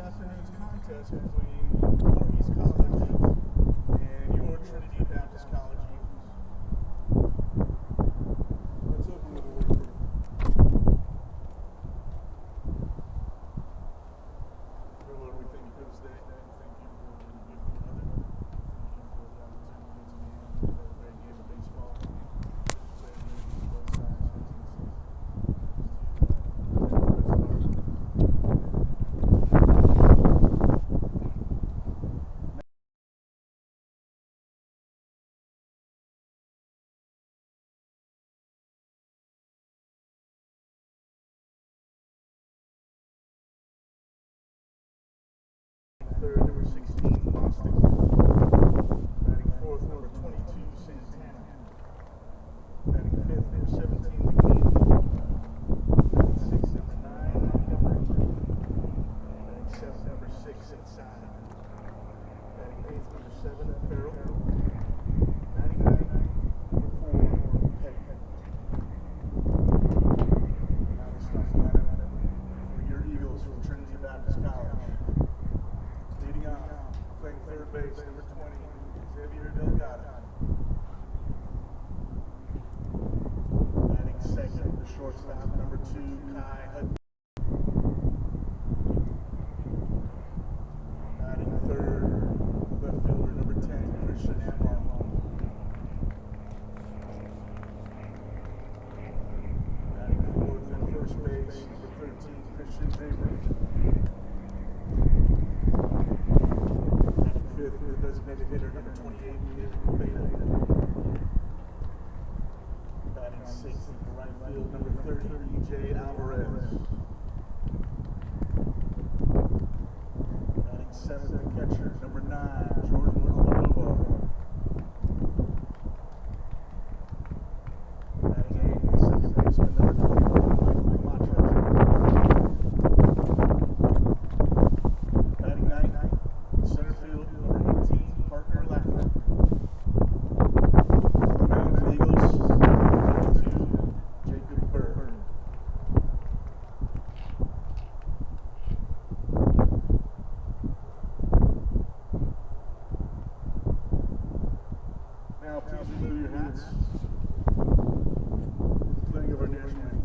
afternoon's contest between Voorhees College and your Trinity Baptist College Eagles. Let's open with a word of prayer. Dear Lord, we thank you for this day. We thank you for the beautiful weather. Thank you for the opportunity to play a game of baseball. Play a game of both sides. Third, number 16, Boston. Batting fourth, number 22, Santana. Batting fifth, number 17, McNeil. Batting sixth, number 9, Montgomery. Batting seventh, number 6, inside. Batting eighth, number 7, Farrell. Batting ninth, number 4, Petty. Now the starting lineup for your Eagles from Trinity Baptist College. Leading off, playing third base, number 20, Xavier Delgado. Batting second, the shortstop, number 2, Kai Hudson. Batting third, left fielder, number 10, Christian Amar. Batting fourth at first base, number 13, Christian Xavier. Fifth, the designated hitter, number 28, Beta. Batting sixth in the right field, number 30, E.J. Alvarez. Batting seventh, the catcher, number 9, Jordan Alvarez. Batting eighth, the second baseman, number 21, Michael Camacho. Batting ninth, center field, number 18, Parker Lackman. On the mound for the Eagles, number 22, Jacob Bird. Now, please remove your hats. Playing of our national anthem.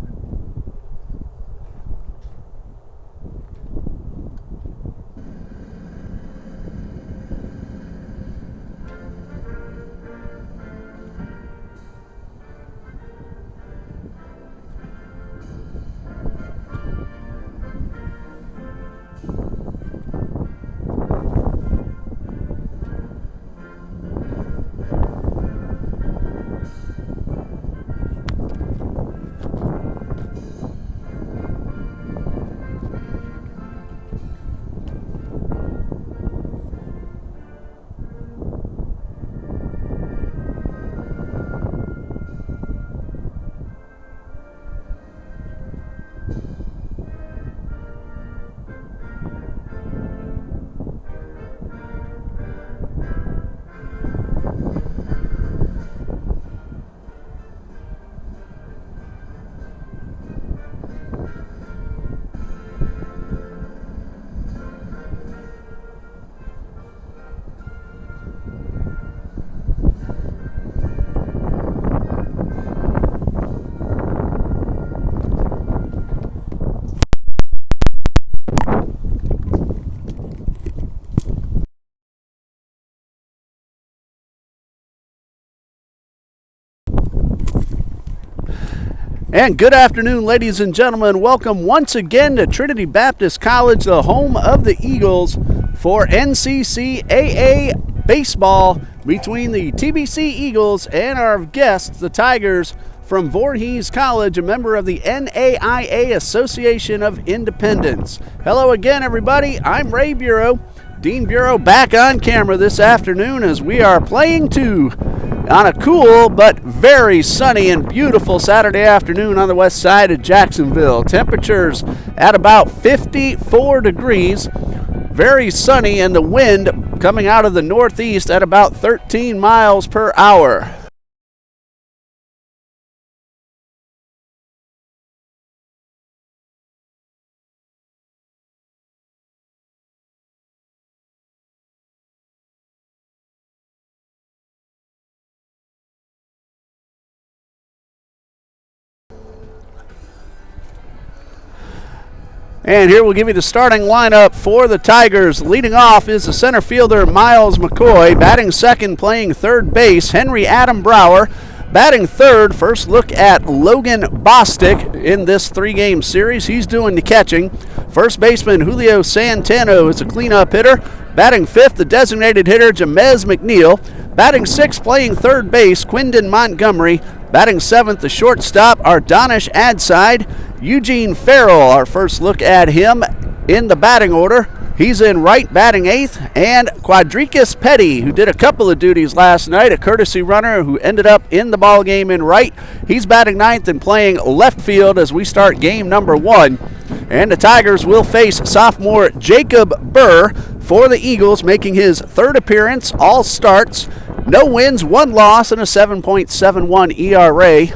And good afternoon, ladies and gentlemen. Welcome once again to Trinity Baptist College, the home of the Eagles, for NCCAA baseball between the TBC Eagles and our guests, the Tigers, from Voorhees College, a member of the NAIA Association of Independents. Hello again, everybody. I'm Ray Bureau. Dean Bureau back on camera this afternoon as we are playing two on a cool but very sunny and beautiful Saturday afternoon on the west side of Jacksonville. Temperatures at about 54 degrees, very sunny, and the wind coming out of the northeast at about 13 miles per hour. And here we'll give you the starting lineup for the Tigers. Leading off is the center fielder, Miles McCoy. Batting second, playing third base, Henry Adam Brower. Batting third, first look at Logan Bostic in this 3-game series. He's doing the catching. First baseman, Julio Santano, is a cleanup hitter. Batting fifth, the designated hitter, Jamez McNeil. Batting sixth, playing third base, Quindon Montgomery. Batting seventh, the shortstop, Ardonish Adside. Eugene Farrell, our first look at him in the batting order. He's in right, batting eighth. And Quadricus Petty, who did a couple of duties last night, a courtesy runner who ended up in the ball game in right. He's batting ninth and playing left field as we start game number 1. And the Tigers will face sophomore Jacob Burr for the Eagles, making his third appearance, all starts. No wins, 1 loss, and a 7.71 ERA.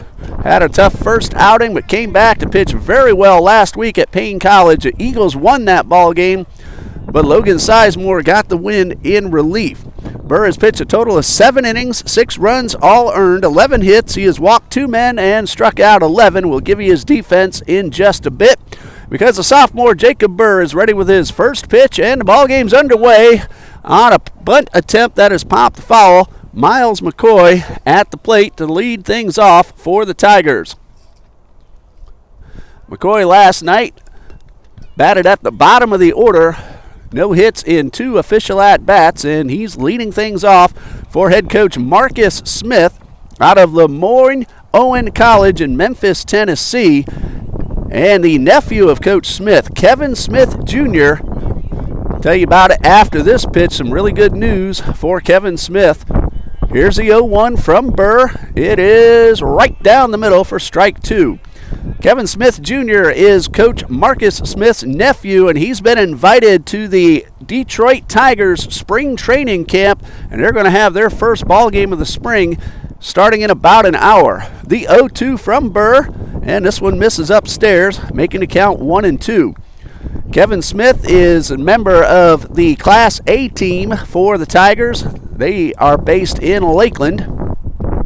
Had a tough first outing, but came back to pitch very well last week at Payne College. The Eagles won that ball game, but Logan Sizemore got the win in relief. Burr has pitched a total of 7 innings, 6 runs, all earned, 11 hits. He has walked 2 men and struck out 11. We'll give you his defense in just a bit, because the sophomore Jacob Burr is ready with his first pitch, and the ball game's underway on a bunt attempt that has popped foul. Miles McCoy at the plate to lead things off for the Tigers. McCoy last night batted at the bottom of the order. No hits in 2 official at-bats, and he's leading things off for head coach Marcus Smith out of Lemoyne Owen College in Memphis, Tennessee. And the nephew of Coach Smith, Kevin Smith Jr., tell you about it after this pitch. Some really good news for Kevin Smith. Here's the 0-1 from Burr. It is right down the middle for strike 2. Kevin Smith Jr. is Coach Marcus Smith's nephew, and he's been invited to the Detroit Tigers spring training camp, and they're going to have their first ball game of the spring starting in about an hour. The 0-2 from Burr, and this one misses upstairs, making the count 1-2. Kevin Smith is a member of the Class A team for the Tigers. They are based in Lakeland,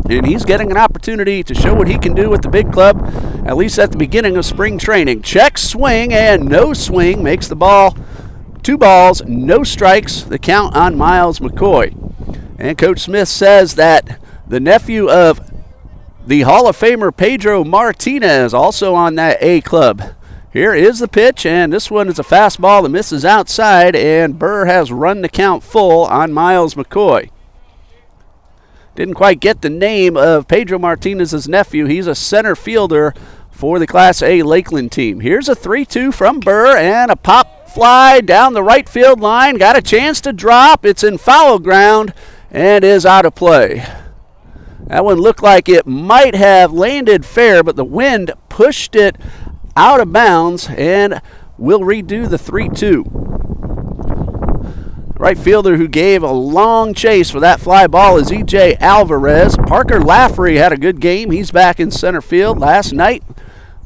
and he's getting an opportunity to show what he can do with the big club, at least at the beginning of spring training. Check swing, and no swing, makes the ball 2 balls, no strikes, the count on Miles McCoy. And Coach Smith says that the nephew of the Hall of Famer Pedro Martinez, also on that A club. Here is the pitch, and this one is a fastball that misses outside, and Burr has run the count full on Miles McCoy. Didn't quite get the name of Pedro Martinez's nephew. He's a center fielder for the Class A Lakeland team. Here's a 3-2 from Burr, and a pop fly down the right field line. Got a chance to drop. It's in foul ground and is out of play. That one looked like it might have landed fair, but the wind pushed it out of bounds, and we'll redo the 3-2. Right fielder who gave a long chase for that fly ball is E.J. Alvarez. Parker Laffery had a good game. He's back in center field. Last night,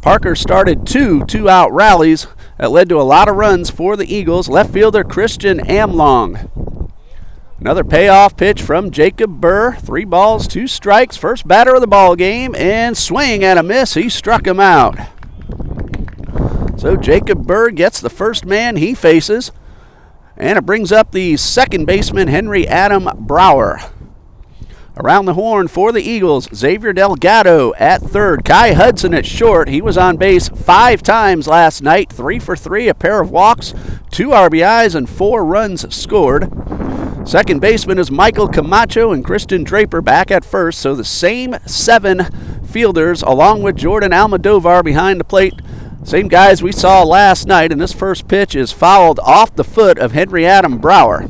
Parker started 2 two-out rallies that led to a lot of runs for the Eagles. Left fielder Christian Amlong. Another payoff pitch from Jacob Burr. 3 balls, 2 strikes. First batter of the ball game, and swing and a miss. He struck him out. So Jacob Burr gets the first man he faces, and it brings up the second baseman, Henry Adam Brower. Around the horn for the Eagles, Xavier Delgado at third. Kai Hudson at short. He was on base 5 times last night, 3 for 3, a pair of walks, 2 RBIs, and 4 runs scored. Second baseman is Michael Camacho and Christian Draper back at first, so the same 7 fielders along with Jordan Almodovar behind the plate. Same guys we saw last night, and this first pitch is fouled off the foot of Henry Adam Brower.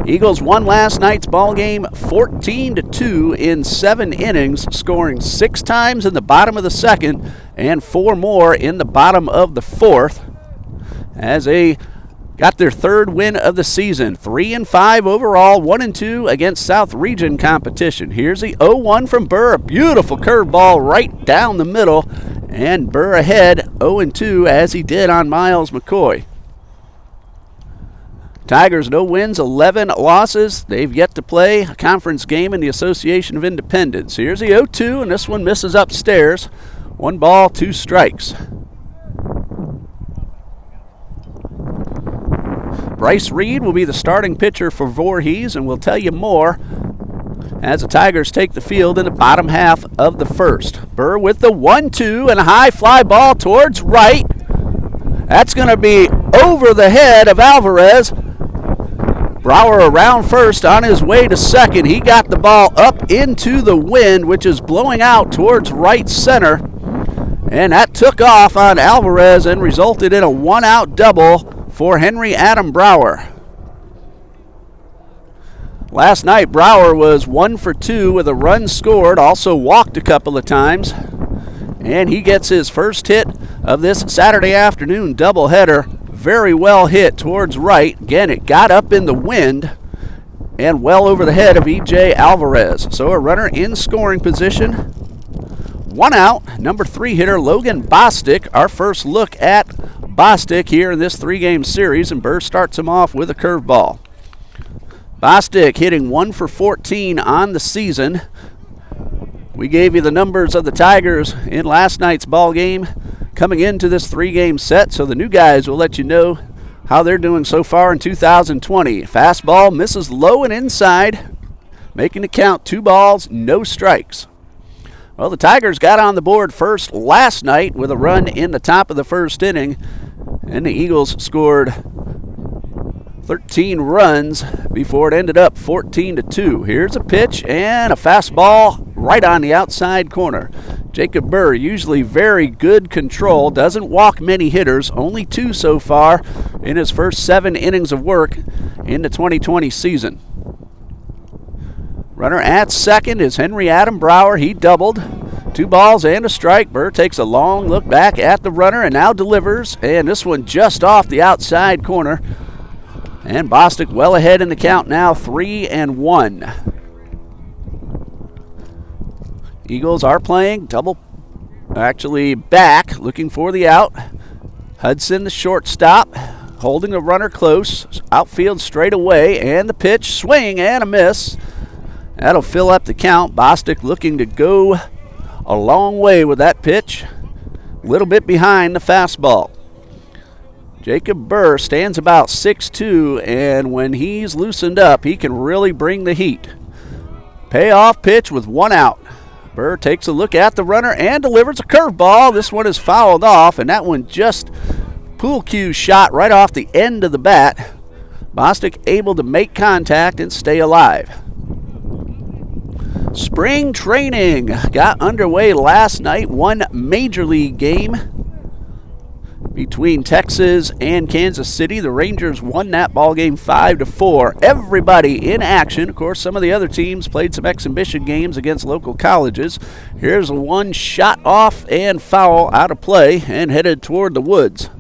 Eagles won last night's ball game 14-2 in 7 innings, scoring 6 times in the bottom of the second and 4 more in the bottom of the fourth, as they got their 3rd win of the season. 3-5 overall, 1-2 against South Region competition. Here's the 0-1 from Burr. A beautiful curveball right down the middle, and Burr ahead 0-2 as he did on Miles McCoy. Tigers, no wins, 11 losses. They've yet to play a conference game in the Association of Independents. Here's the 0-2, and this one misses upstairs. 1 ball, 2 strikes. Bryce Reed will be the starting pitcher for Voorhees, and we'll tell you more as the Tigers take the field in the bottom half of the first. Burr with the 1-2 and a high fly ball towards right. That's going to be over the head of Alvarez. Brower around first on his way to second. He got the ball up into the wind, which is blowing out towards right center. And that took off on Alvarez and resulted in a one-out double for Henry Adam Brower. Last night, Brower was 1 for 2 with a run scored, also walked a couple of times. And he gets his first hit of this Saturday afternoon doubleheader. Very well hit towards right. Again, it got up in the wind and well over the head of E.J. Alvarez. So a runner in scoring position. One out, number 3 hitter Logan Bostic. Our first look at Bostic here in this 3-game series, and Burr starts him off with a curveball. Bostic hitting 1 for 14 on the season. We gave you the numbers of the Tigers in last night's ball game coming into this 3-game set, so the new guys will let you know how they're doing so far in 2020. Fastball misses low and inside, making the count 2 balls, no strikes. Well, the Tigers got on the board first last night with a run in the top of the first inning, and the Eagles scored 13 runs before it ended up 14-2. Here's a pitch and a fastball right on the outside corner. Jacob Burr, usually very good control, doesn't walk many hitters, only 2 so far in his first 7 innings of work in the 2020 season. Runner at second is Henry Adam Brower. He doubled. 2 balls and a strike. Burr takes a long look back at the runner and now delivers, and this one just off the outside corner. And Bostic well ahead in the count now, 3-1. Eagles are playing back, looking for the out. Hudson, the shortstop, holding the runner close. Outfield straight away, and the pitch, swing and a miss. That'll fill up the count. Bostic looking to go a long way with that pitch. A little bit behind the fastball. Jacob Burr stands about 6'2", and when he's loosened up, he can really bring the heat. Payoff pitch with 1 out. Burr takes a look at the runner and delivers a curveball. This one is fouled off, and that one just pool cue shot right off the end of the bat. Bostic able to make contact and stay alive. Spring training got underway last night. One major league game between Texas and Kansas City. The Rangers won that ball game 5-4. Everybody in action. Of course, some of the other teams played some exhibition games against local colleges. Here's one shot off and foul out of play and headed toward the woods.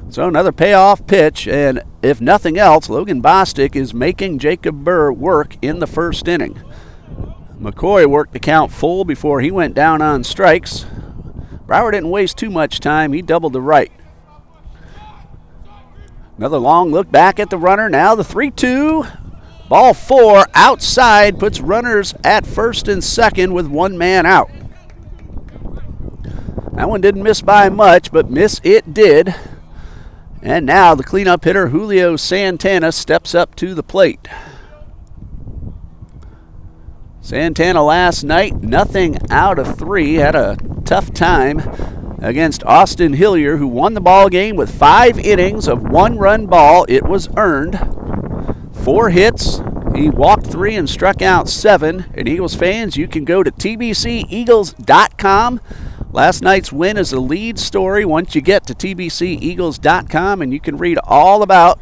So another payoff pitch, and if nothing else, Logan Bostic is making Jacob Burr work in the first inning. McCoy worked the count full before he went down on strikes. Brower didn't waste too much time. He doubled to right. Another long look back at the runner. Now the 3-2. Ball 4 outside puts runners at first and second with 1 man out. That one didn't miss by much, but miss it did. And now the cleanup hitter Julio Santana steps up to the plate. Santana last night, nothing out of 3, had a tough time against Austin Hillier, who won the ball game with 5 innings of 1-run ball. It was earned. 4 hits. He walked 3 and struck out 7. And Eagles fans, you can go to TBCEagles.com. Last night's win is the lead story once you get to TBCEagles.com, and you can read all about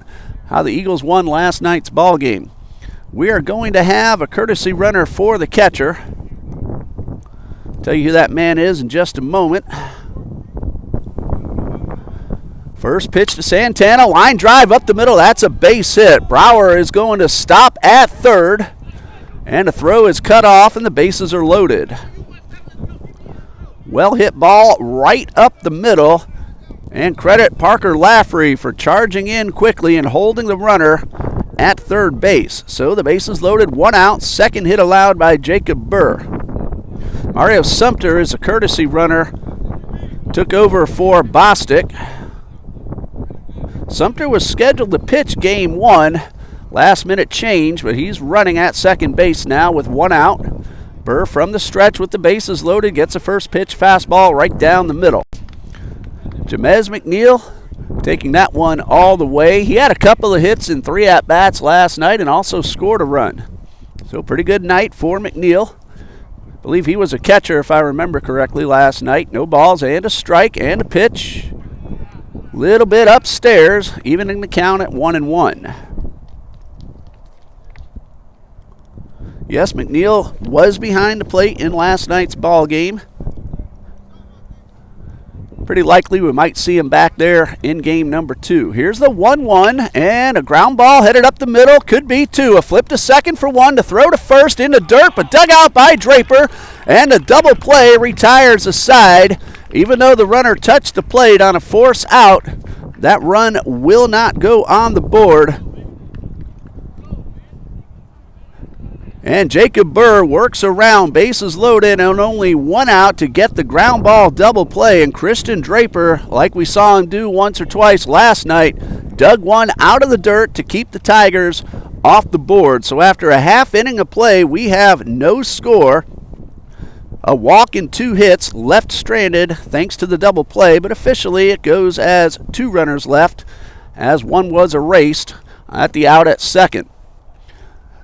how the Eagles won last night's ball game. We are going to have a courtesy runner for the catcher. Tell you who that man is in just a moment. First pitch to Santana, line drive up the middle. That's a base hit. Brower is going to stop at third, and the throw is cut off, and the bases are loaded. Well hit ball right up the middle, and credit Parker Laffrey for charging in quickly and holding the runner at third base. So the bases loaded, 1 out, second hit allowed by Jacob Burr. Mario Sumter is a courtesy runner, took over for Bostic. Sumter was scheduled to pitch game 1. Last minute change, but he's running at second base now with 1 out. Burr from the stretch with the bases loaded gets a first pitch fastball right down the middle. Jamez McNeil taking that one all the way. He had a couple of hits in 3 at-bats last night and also scored a run. So pretty good night for McNeil. I believe he was a catcher if I remember correctly last night. No balls and a strike and a pitch. Little bit upstairs, evening the count at 1-1. Yes, McNeil was behind the plate in last night's ball game. Pretty likely we might see him back there in game number 2. Here's the 1-1, and a ground ball headed up the middle. Could be 2. A flip to second for 1, to throw to first into dirt, but dug out by Draper, and a double play retires the side. Even though the runner touched the plate on a force out, that run will not go on the board. And Jacob Burr works around, bases loaded, and only 1 out to get the ground ball double play. And Christian Draper, like we saw him do once or twice last night, dug one out of the dirt to keep the Tigers off the board. So after a half inning of play, we have no score. A walk and 2 hits, left stranded thanks to the double play, but officially it goes as 2 runners left, as 1 was erased at the out at second.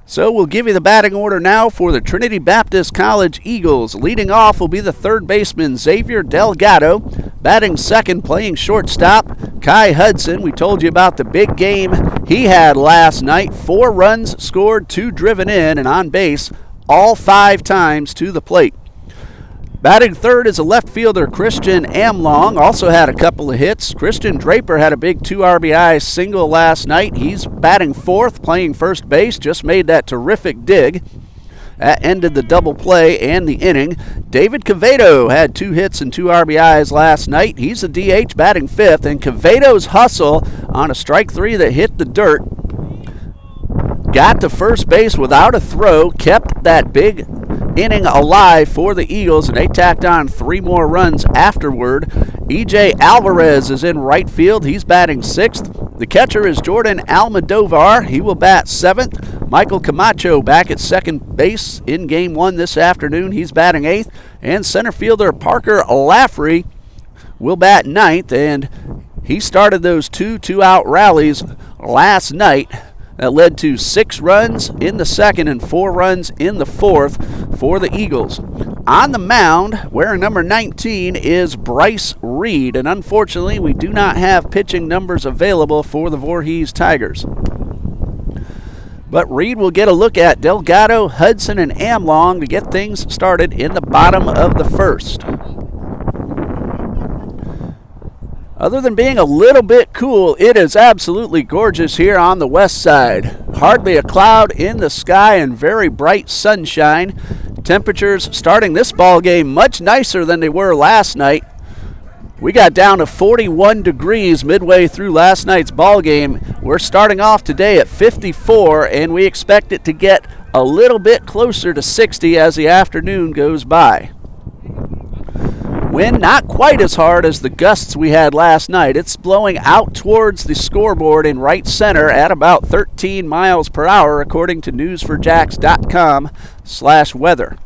So we'll give you the batting order now for the Trinity Baptist College Eagles. Leading off will be the third baseman, Xavier Delgado. Batting second, playing shortstop, Kai Hudson. We told you about the big game he had last night. 4 runs scored, 2 driven in, and on base all 5 times to the plate. Batting third is a left fielder, Christian Amlong. Also had a couple of hits. Christian Draper had a big 2 RBI single last night. He's batting fourth, playing first base. Just made that terrific dig. That ended the double play and the inning. David Quevedo had 2 hits and 2 RBIs last night. He's a DH, batting fifth. And Quevedo's hustle on a strike 3 that hit the dirt got to first base without a throw, kept that big inning alive for the Eagles, and they tacked on 3 more runs afterward. E.J. Alvarez is in right field. He's batting 6th. The catcher is Jordan Almodovar. He will bat 7th. Michael Camacho back at second base in game 1 this afternoon. He's batting 8th. And center fielder Parker Laffrey will bat 9th, and he started those 2 2-out rallies last night. That led to 6 runs in the second and 4 runs in the fourth for the Eagles. On the mound, wearing number 19, is Bryce Reed. And unfortunately, we do not have pitching numbers available for the Voorhees Tigers. But Reed will get a look at Delgado, Hudson, and Amlong to get things started in the bottom of the first. Other than being a little bit cool, it is absolutely gorgeous here on the west side. Hardly a cloud in the sky and very bright sunshine. Temperatures starting this ball game much nicer than they were last night. We got down to 41 degrees midway through last night's ball game. We're starting off today at 54, and we expect it to get a little bit closer to 60 as the afternoon goes by. Wind not quite as hard as the gusts we had last night. It's blowing out towards the scoreboard in right center at about 13 miles per hour, according to newsforjacks.com/weather.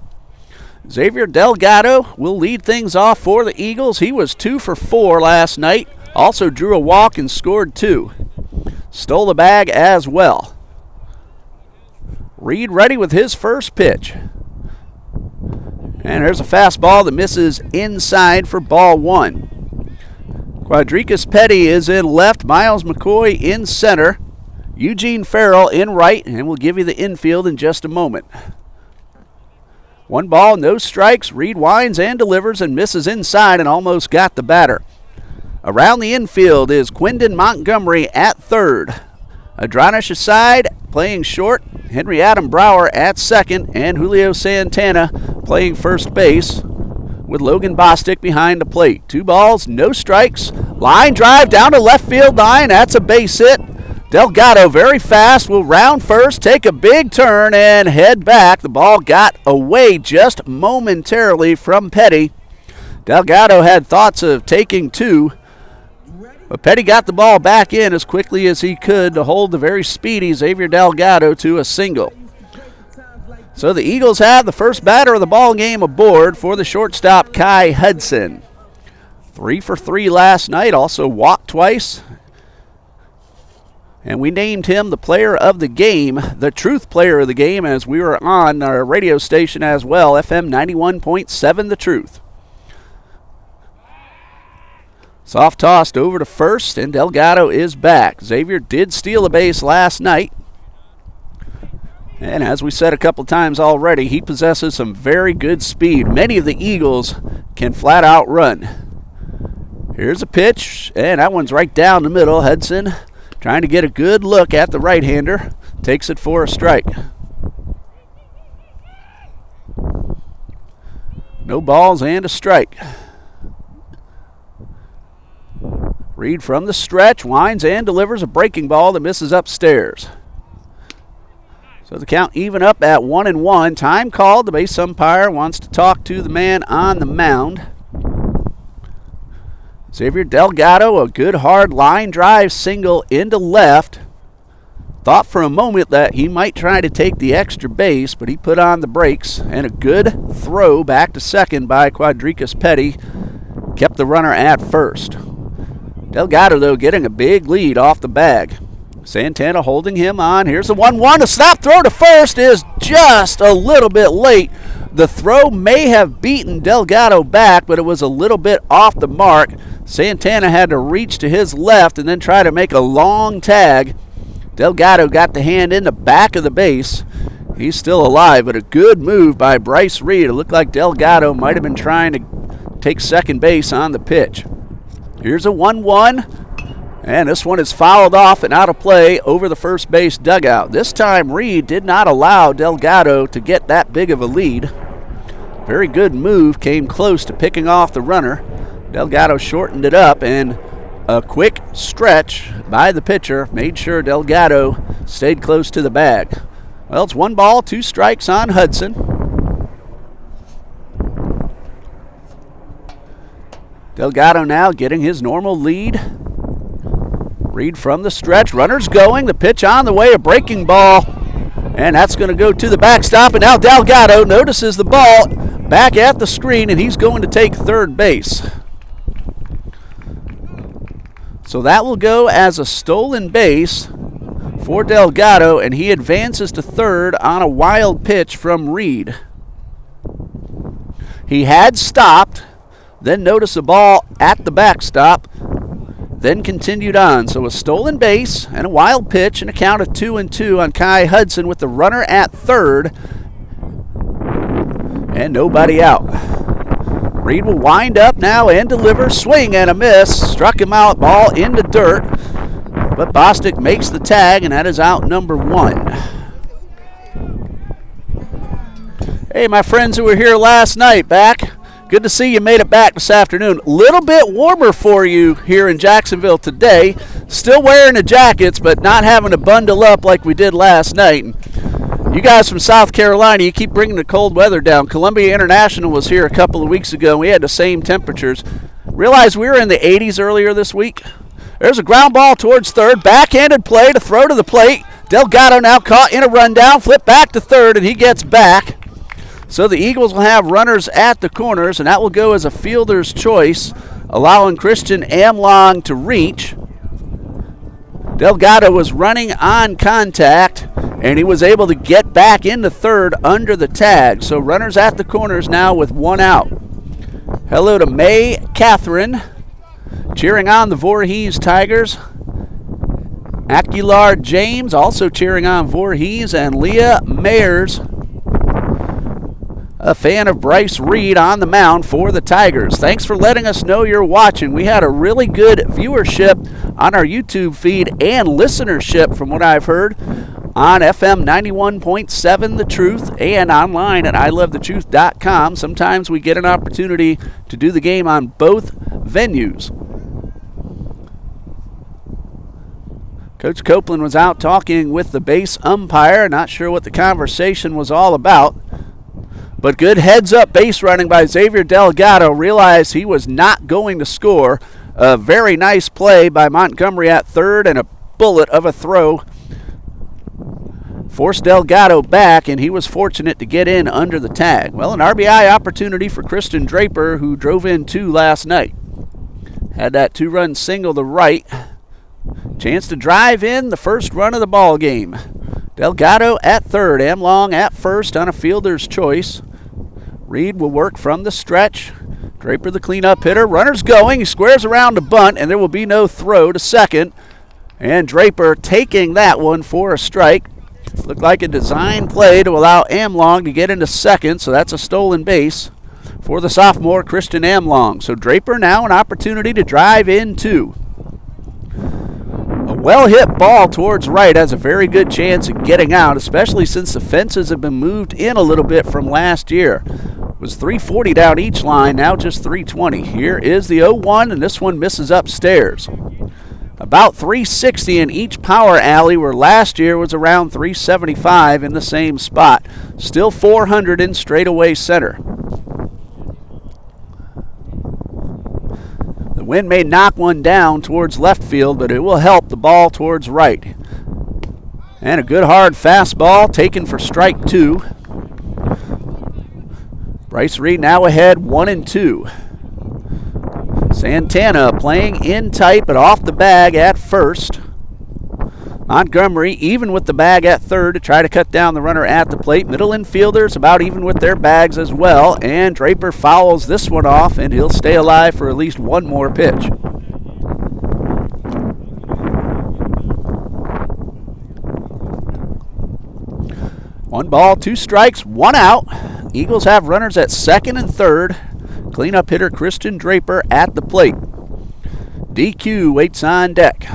Xavier Delgado will lead things off for the Eagles. He was 2 for 4 last night. Also drew a walk and scored 2. Stole the bag as well. Reed ready with his first pitch. And there's a fastball that misses inside for ball 1. Quadricus Petty is in left, Miles McCoy in center, Eugene Farrell in right, and we'll give you the infield in just a moment. 1 ball, no strikes. Reed winds and delivers and misses inside and almost got the batter. Around the infield is Quindon Montgomery at third. Adranish aside, playing short. Henry Adam Brower at second, and Julio Santana playing first base with Logan Bostic behind the plate. 2 balls, no strikes. Line drive down to left field line. That's a base hit. Delgado very fast will round first, take a big turn, and head back. The ball got away just momentarily from Petty. Delgado had thoughts of taking 2. But Petty got the ball back in as quickly as he could to hold the very speedy Xavier Delgado to a single. So the Eagles have the first batter of the ball game aboard for the shortstop, Kai Hudson. 3 for 3 last night, also walked twice. And we named him the player of the game, the truth player of the game, as we were on our radio station as well, FM 91.7 The Truth. Soft tossed over to first, and Delgado is back. Xavier did steal a base last night. And as we said a couple times already, he possesses some very good speed. Many of the Eagles can flat out run. Here's a pitch, and that one's right down the middle. Hudson trying to get a good look at the right-hander. Takes it for a strike. No balls and a strike. Reed from the stretch, winds and delivers a breaking ball that misses upstairs. So the count even up at 1-1. Time called. The base umpire wants to talk to the man on the mound. Xavier Delgado, a good hard line drive single into left. Thought for a moment that he might try to take the extra base, but he put on the brakes, and a good throw back to second by Quadricus Petty kept the runner at first. Delgado, though, getting a big lead off the bag. Santana holding him on. Here's the 1-1. A snap throw to first is just a little bit late. The throw may have beaten Delgado back, but it was a little bit off the mark. Santana had to reach to his left and then try to make a long tag. Delgado got the hand in the back of the base. He's still alive, but a good move by Bryce Reed. It looked like Delgado might have been trying to take second base on the pitch. Here's a 1-1. And this one is fouled off and out of play over the first base dugout. This time Reed did not allow Delgado to get that big of a lead. Very good move, came close to picking off the runner. Delgado shortened it up, and a quick stretch by the pitcher made sure Delgado stayed close to the bag. Well, it's 1 ball, 2 strikes on Hudson. Delgado now getting his normal lead. Reed from the stretch, runners going, the pitch on the way, a breaking ball, and that's going to go to the backstop, and now Delgado notices the ball back at the screen, and he's going to take third base. So that will go as a stolen base for Delgado, and he advances to third on a wild pitch from Reed. He had stopped, then noticed the ball at the backstop, then continued on. So a stolen base and a wild pitch and a count of 2-2 on Kai Hudson with the runner at third and nobody out. Reed will wind up now and deliver. Swing and a miss. Struck him out. Ball in the dirt. But Bostic makes the tag, and that is out number 1. Hey, my friends who were here last night, back. Good to see you made it back this afternoon. A little bit warmer for you here in Jacksonville today. Still wearing the jackets, but not having to bundle up like we did last night. You guys from South Carolina, you keep bringing the cold weather down. Columbia International was here a couple of weeks ago, and we had the same temperatures. Realize we were in the 80s earlier this week? There's a ground ball towards third. Backhanded play to throw to the plate. Delgado now caught in a rundown. Flip back to third, and he gets back. So the Eagles will have runners at the corners, and that will go as a fielder's choice, allowing Christian Amlong to reach. Delgado was running on contact, and he was able to get back into third under the tag. So runners at the corners now with 1 out. Hello to May Catherine, cheering on the Voorhees Tigers. Aguilar James also cheering on Voorhees, and Leah Mayers, a fan of Bryce Reed on the mound for the Tigers. Thanks for letting us know you're watching. We had a really good viewership on our YouTube feed and listenership, from what I've heard, on FM 91.7 The Truth and online at ilovethetruth.com. Sometimes we get an opportunity to do the game on both venues. Coach Copeland was out talking with the base umpire. Not sure what the conversation was all about. But good heads-up base running by Xavier Delgado. Realized he was not going to score. A very nice play by Montgomery at third, and a bullet of a throw forced Delgado back, and he was fortunate to get in under the tag. Well, an RBI opportunity for Christian Draper, who drove in 2 last night. Had that 2-run single to right. Chance to drive in the first run of the ball game. Delgado at third, Amlong at first on a fielder's choice. Reed will work from the stretch. Draper the cleanup hitter. Runner's going. He squares around the bunt, and there will be no throw to second. And Draper taking that one for a strike. Looked like a design play to allow Amlong to get into second, so that's a stolen base for the sophomore Christian Amlong. So Draper now an opportunity to drive in 2. A well-hit ball towards right has a very good chance of getting out, especially since the fences have been moved in a little bit from last year. It was 340 down each line, now just 320. Here is the 0-1, and this one misses upstairs. About 360 in each power alley, where last year was around 375 in the same spot. Still 400 in straightaway center. The wind may knock one down towards left field, but it will help the ball towards right. And a good hard fastball taken for strike 2. Bryce Reed now ahead 1-2. Santana playing in tight but off the bag at first. Montgomery even with the bag at third to try to cut down the runner at the plate. Middle infielders about even with their bags as well. And Draper fouls this one off, and he'll stay alive for at least one more pitch. One ball, 2 strikes, 1 out. Eagles have runners at second and third. Cleanup hitter Christian Draper at the plate. DQ waits on deck.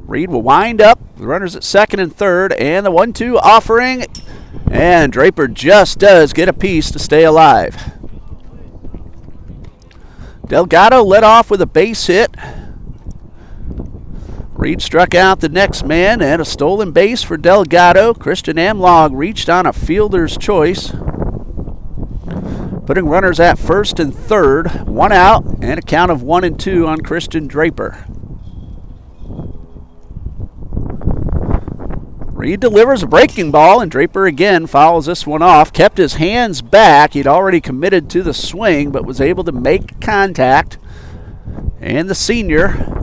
Reed will wind up. The runners at second and third, and the 1-2 offering. And Draper just does get a piece to stay alive. Delgado led off with a base hit. Reed struck out the next man, and a stolen base for Delgado. Christian Amlong reached on a fielder's choice, putting runners at first and third. 1 out, and a count of 1-2 on Christian Draper. Reed delivers a breaking ball, and Draper again fouls this one off. Kept his hands back. He'd already committed to the swing, but was able to make contact. And the senior,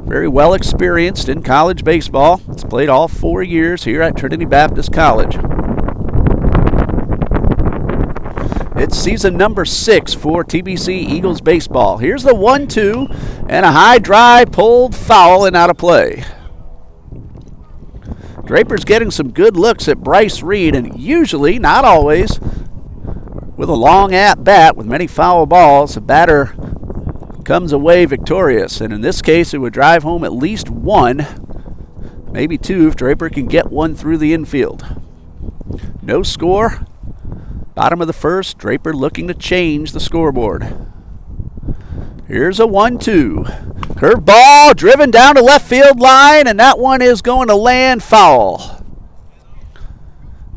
very well experienced in college baseball. He's played all 4 years here at Trinity Baptist College. It's season number 6 for TBC Eagles baseball. Here's the 1-2, and a high drive pulled foul and out of play. Draper's getting some good looks at Bryce Reed, and usually, not always, with a long at-bat with many foul balls, the batter comes away victorious. And in this case, it would drive home at least 1, maybe 2 if Draper can get one through the infield. No score. Bottom of the first, Draper looking to change the scoreboard. Here's a 1-2. Curveball driven down to left field line, and that one is going to land foul.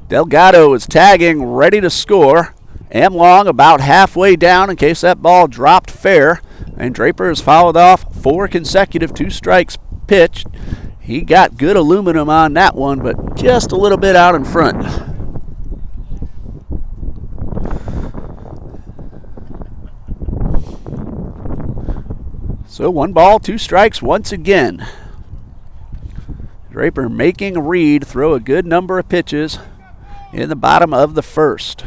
Delgado is tagging, ready to score. Amlong about halfway down in case that ball dropped fair, and Draper has fouled off 4 consecutive 2 strikes pitched. He got good aluminum on that one, but just a little bit out in front. So 1 ball, 2 strikes once again. Draper making Reed throw a good number of pitches in the bottom of the first.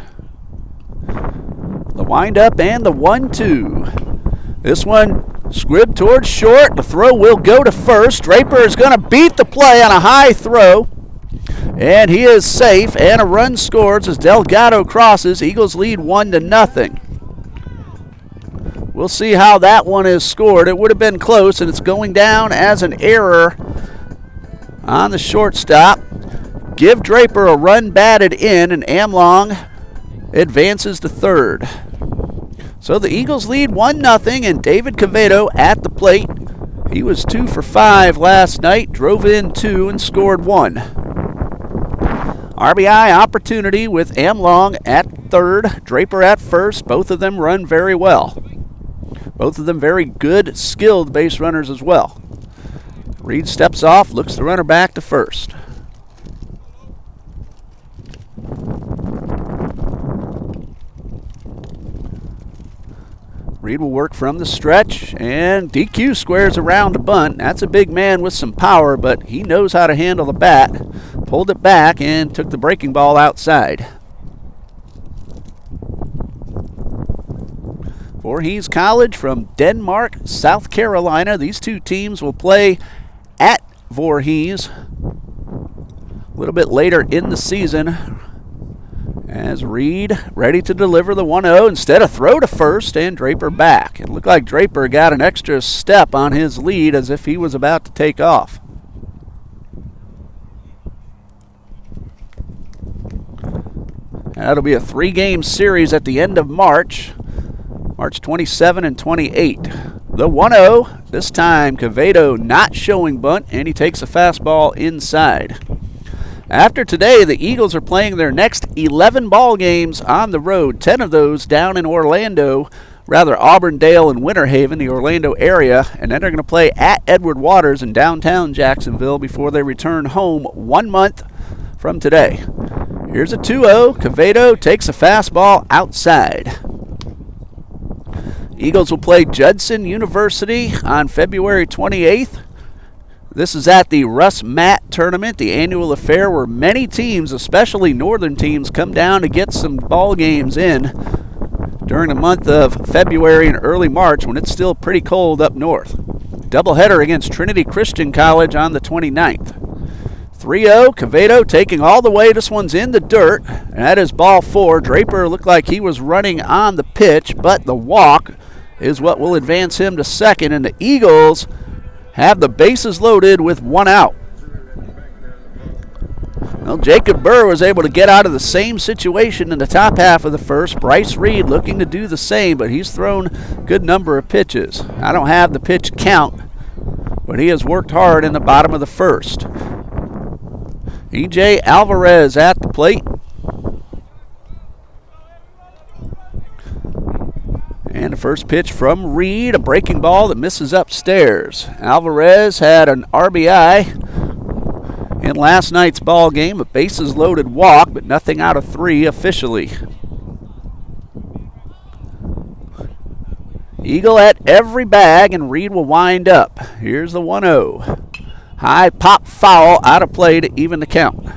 The windup and the 1-2. This one squibbed towards short. The throw will go to first. Draper is going to beat the play on a high throw. And he is safe, and a run scores as Delgado crosses. Eagles lead 1-0. We'll see how that one is scored. It would have been close, and it's going down as an error on the shortstop. Give Draper a run batted in, and Amlong advances to third. So the Eagles lead 1-0, and David Cavedo at the plate. He was 2 for 5 last night, drove in 2 and scored 1. RBI opportunity with Amlong at third, Draper at first. Both of them run very well. Both of them very good, skilled base runners as well. Reed steps off, looks the runner back to first. Reed will work from the stretch, and DQ squares around to bunt. That's a big man with some power, but he knows how to handle the bat. Pulled it back and took the breaking ball outside. Voorhees College from Denmark, South Carolina. These two teams will play at Voorhees a little bit later in the season. As Reed ready to deliver the 1-0, instead of throw to first, and Draper back. It looked like Draper got an extra step on his lead as if he was about to take off. That'll be a 3-game series at the end of March 27 and 28. The 1-0, this time Quevedo not showing bunt, and he takes a fastball inside. After today, the Eagles are playing their next 11 ball games on the road, 10 of those down in Orlando, Auburndale and Winter Haven, the Orlando area, and then they're going to play at Edward Waters in downtown Jacksonville before they return home 1 month from today. Here's a 2-0. Quevedo takes a fastball outside. Eagles will play Judson University on February 28th. This is at the Russ Matt Tournament, the annual affair where many teams, especially northern teams, come down to get some ball games in during the month of February and early March when it's still pretty cold up north. Doubleheader against Trinity Christian College on the 29th. 3-0, Quevedo taking all the way. This one's in the dirt, and that is ball 4. Draper looked like he was running on the pitch, but the walk is what will advance him to second, and the Eagles have the bases loaded with 1 out. Well, Jacob Burr was able to get out of the same situation in the top half of the first. Bryce Reed looking to do the same, but he's thrown a good number of pitches. I don't have the pitch count, but he has worked hard in the bottom of the first. E.J. Alvarez at the plate. And the first pitch from Reed, a breaking ball that misses upstairs. Alvarez had an RBI in last night's ball game, a bases loaded walk, but nothing out of 3 officially. Eagle at every bag, and Reed will wind up. Here's the 1-0. High pop foul out of play to even the count.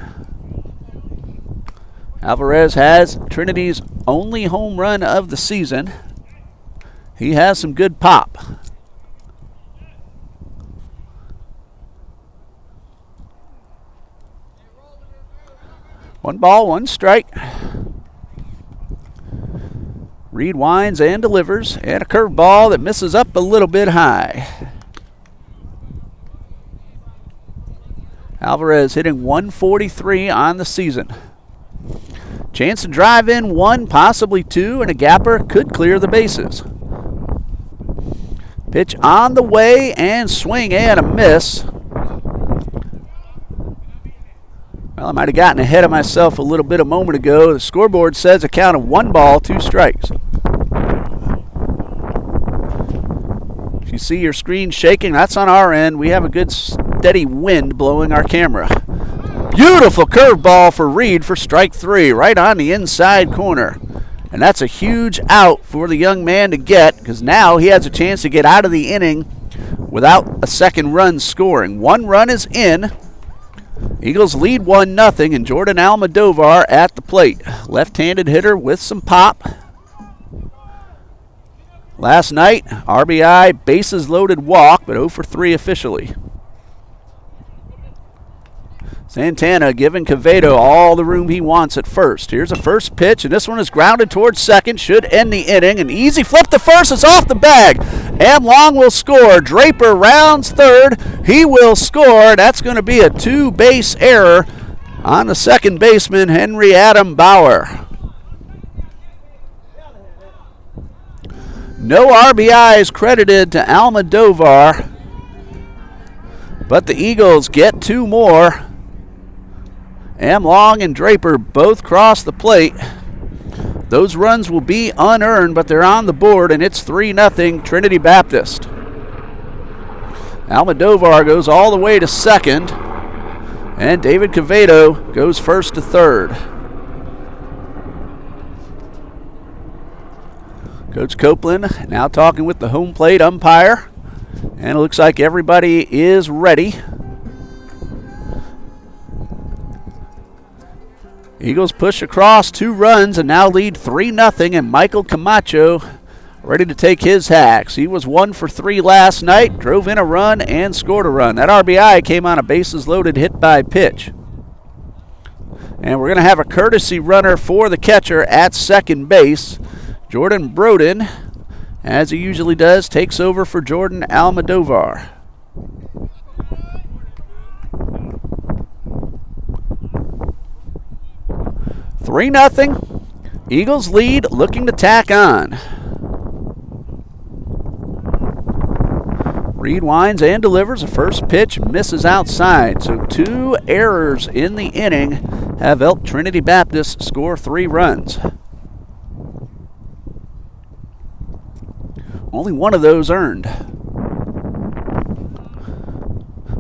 Alvarez has Trinity's only home run of the season. He has some good pop. One ball, one strike. Reed winds and delivers, and a curveball that misses up a little bit high. Alvarez hitting 143 on the season. Chance to drive in 1, possibly 2, and a gapper could clear the bases. Pitch on the way, and swing and a miss. Well, I might have gotten ahead of myself a little bit a moment ago. The scoreboard says a count of 1 ball, 2 strikes. If you see your screen shaking, that's on our end. We have a good steady wind blowing our camera. Beautiful curveball for Reed for strike 3, right on the inside corner. And that's a huge out for the young man to get, because now he has a chance to get out of the inning without a second run scoring. 1 run is in. Eagles lead 1-0, and Jordan Almodovar at the plate. Left-handed hitter with some pop. Last night, RBI, bases loaded walk, but 0 for 3 officially. Santana giving Quevedo all the room he wants at first. Here's a first pitch, and this one is grounded towards second. Should end the inning. An easy flip to first. It's off the bag. Amlong will score. Draper rounds third. He will score. That's going to be a 2-base error on the second baseman, Henry Adam Bauer. No RBIs credited to Almodovar, but the Eagles get 2 more. Amlong and Draper both cross the plate. Those runs will be unearned, but they're on the board, and it's 3-0 Trinity Baptist. Almodovar goes all the way to second, and David Cavado goes first to third. Coach Copeland now talking with the home plate umpire, and it looks like everybody is ready. Eagles push across 2 runs and now lead 3-0, and Michael Camacho ready to take his hacks. He was 1 for 3 last night, drove in a run and scored a run. That RBI came on a bases loaded hit by pitch. And we're going to have a courtesy runner for the catcher at second base. Jordan Broden, as he usually does, takes over for Jordan Almodovar. Three 0. Eagles lead, looking to tack on. Reed winds and delivers. A first pitch misses outside. So 2 errors in the inning have helped Trinity Baptist score 3 runs. Only one of those earned.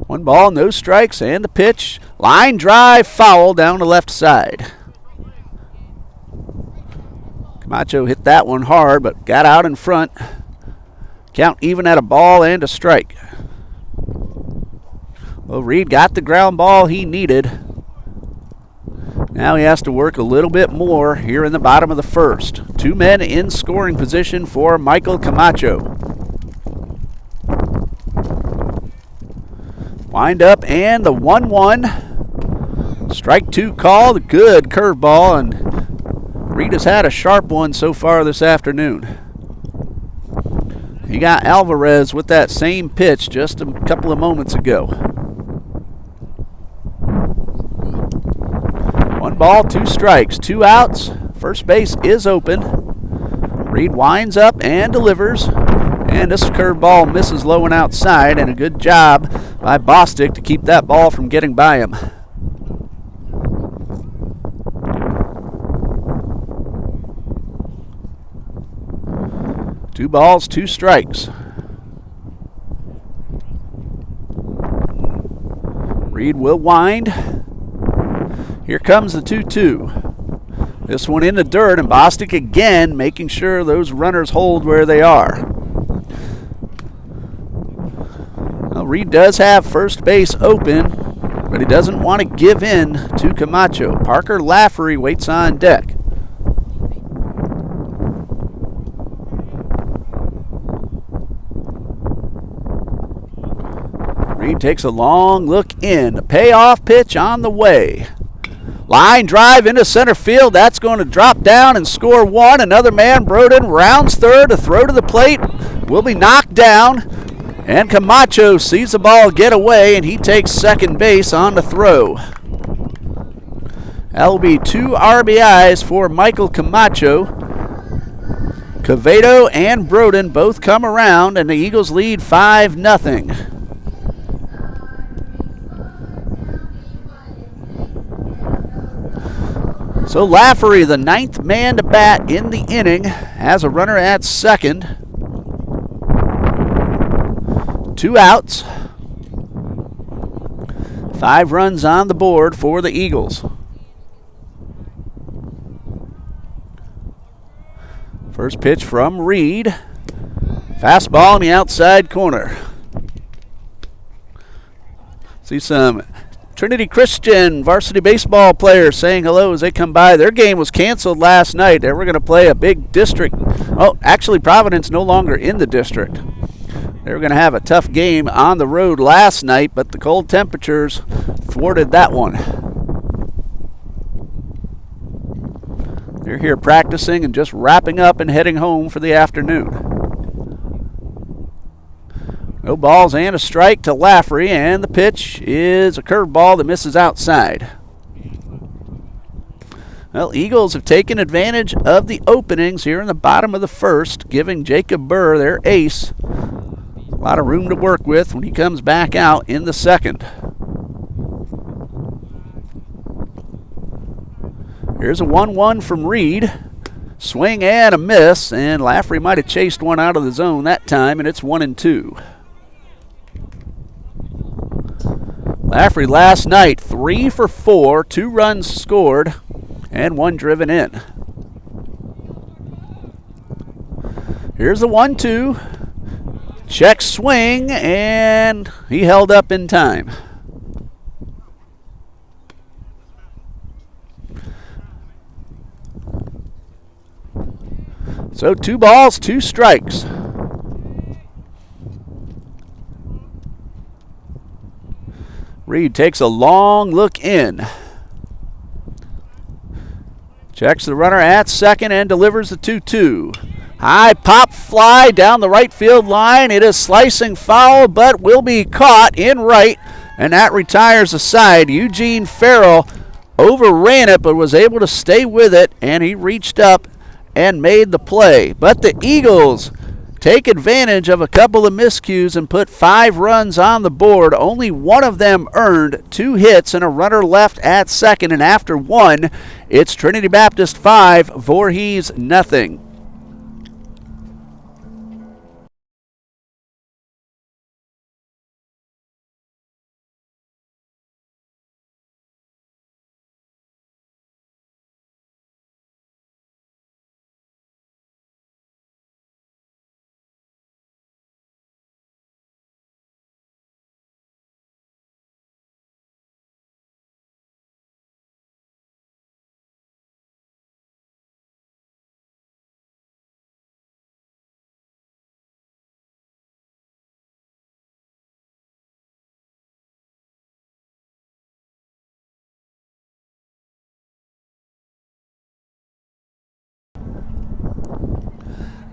1 ball, no strikes, and the pitch. Line drive, foul down the left side. Camacho hit that one hard, but got out in front. Count even at a ball and a strike. Well, Reed got the ground ball he needed. Now he has to work a little bit more here in the bottom of the first. 2 men in scoring position for Michael Camacho. Wind up and the 1-1. Strike 2 call, the good curveball, and Reed has had a sharp one so far this afternoon. He got Alvarez with that same pitch just a couple of moments ago. 1 ball, 2 strikes, 2 outs. First base is open. Reed winds up and delivers. And this curveball misses low and outside, and a good job by Bostic to keep that ball from getting by him. Two balls, 2 strikes. Reed will wind. Here comes the 2-2. This one in the dirt, and Bostic again making sure those runners hold where they are. Well, Reed does have first base open, but he doesn't want to give in to Camacho. Parker Lafferty waits on deck. Reed takes a long look in. The payoff pitch on the way. Line drive into center field. That's going to drop down and score 1. Another man, Broden, rounds third. A throw to the plate will be knocked down. And Camacho sees the ball get away, and he takes second base on the throw. That will be 2 RBIs for Michael Camacho. Cavado and Broden both come around, and the Eagles lead 5-0. So Lafferty, the 9th man to bat in the inning, has a runner at second. 2 outs. 5 runs on the board for the Eagles. First pitch from Reed. Fastball in the outside corner. See some Trinity Christian varsity baseball players saying hello as they come by. Their game was canceled last night. They were going to play a big district. Oh, actually Providence no longer in the district. They were going to have a tough game on the road last night, but the cold temperatures thwarted that one. They're here practicing and just wrapping up and heading home for the afternoon. No balls and a strike to Lafferty, and the pitch is a curveball that misses outside. Well, Eagles have taken advantage of the openings here in the bottom of the first, giving Jacob Burr, their ace, a lot of room to work with when he comes back out in the second. Here's a 1-1 from Reed. Swing and a miss, and Laffrey might have chased one out of the zone that time, and it's 1-2. Laffrey last night 3 for 4, 2 runs scored, and 1 driven in. Here's the 1-2. Check swing, and he held up in time. So 2 balls, 2 strikes. Reed takes a long look in. Checks the runner at second and delivers the 2-2. High pop fly down the right field line. It is slicing foul, but will be caught in right, and that retires the side. Eugene Farrell overran it, but was able to stay with it, and he reached up and made the play. But the Eagles take advantage of a couple of miscues and put 5 runs on the board. Only one of them earned, 2 hits and a runner left at second, and after 1, it's Trinity Baptist 5, Voorhees nothing.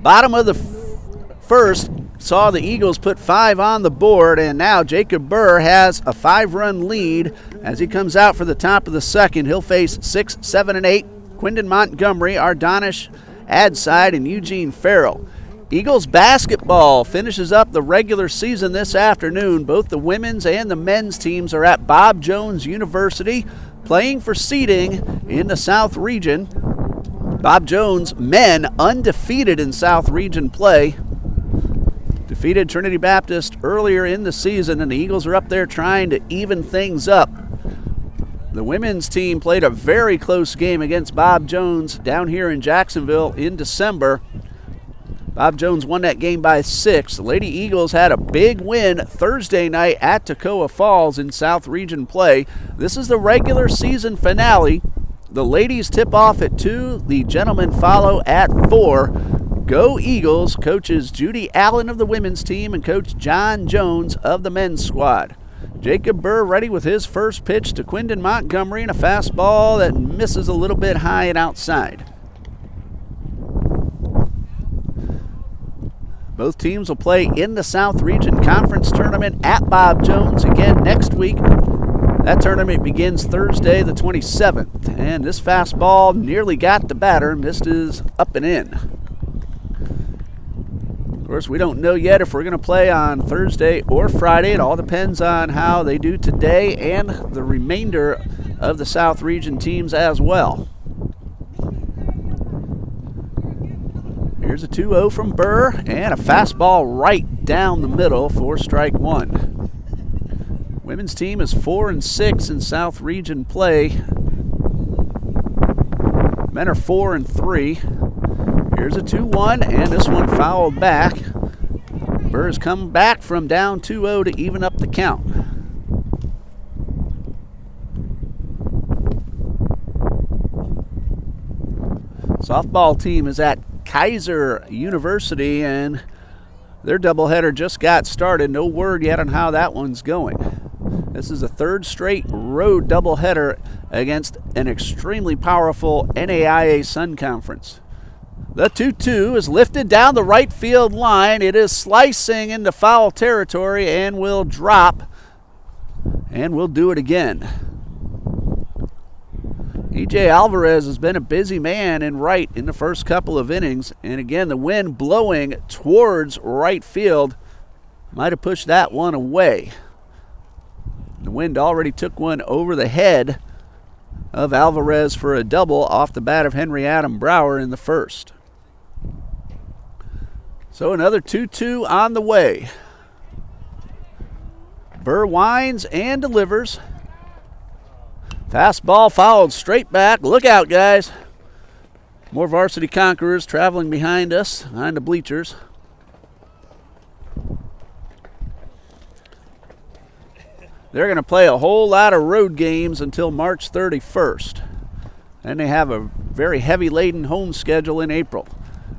Bottom of the first saw the Eagles put 5 on the board, and now Jacob Burr has a 5-run lead as he comes out for the top of the second. He'll face 6, 7, and 8. Quindon Montgomery, Ardonish Adside, and Eugene Farrell. Eagles basketball finishes up the regular season this afternoon. Both the women's and the men's teams are at Bob Jones University playing for seeding in the South Region. Bob Jones men undefeated in South Region play. Defeated Trinity Baptist earlier in the season, and the Eagles are up there trying to even things up. The women's team played a very close game against Bob Jones down here in Jacksonville in December. Bob Jones won that game by 6. The Lady Eagles had a big win Thursday night at Toccoa Falls in South Region play. This is the regular season finale. The ladies tip off at 2. The gentlemen follow at 4. Go Eagles, coaches Judy Allen of the women's team and Coach John Jones of the men's squad. Jacob Burr ready with his first pitch to Quindon Montgomery, and a fastball that misses a little bit high and outside. Both teams will play in the South Region Conference Tournament at Bob Jones again next week. That tournament begins Thursday the 27th, and this fastball nearly got the batter, missed his up and in. Of course, we don't know yet if we're going to play on Thursday or Friday. It all depends on how they do today and the remainder of the South Region teams as well. Here's a 2-0 from Burr, and a fastball right down the middle for strike 1. Women's team is 4-6 in South Region play. Men are 4-3. Here's a 2-1, and this one fouled back. Burr has come back from down 2-0 to even up the count. Softball team is at Kaiser University, and their doubleheader just got started. No word yet on how that one's going. This is the 3rd straight road doubleheader against an extremely powerful NAIA Sun Conference. The 2-2 is lifted down the right field line. It is slicing into foul territory and will drop, and we'll do it again. E.J. Alvarez has been a busy man in right in the first couple of innings, and again, the wind blowing towards right field might have pushed that one away. The wind already took one over the head of Alvarez for a double off the bat of Henry Adam Brower in the first. So another 2-2 on the way. Burr winds and delivers. Fastball fouled straight back. Look out, guys. More Varsity Conquerors traveling behind us, behind the bleachers. They're going to play a whole lot of road games until March 31st. And they have a very heavy laden home schedule in April.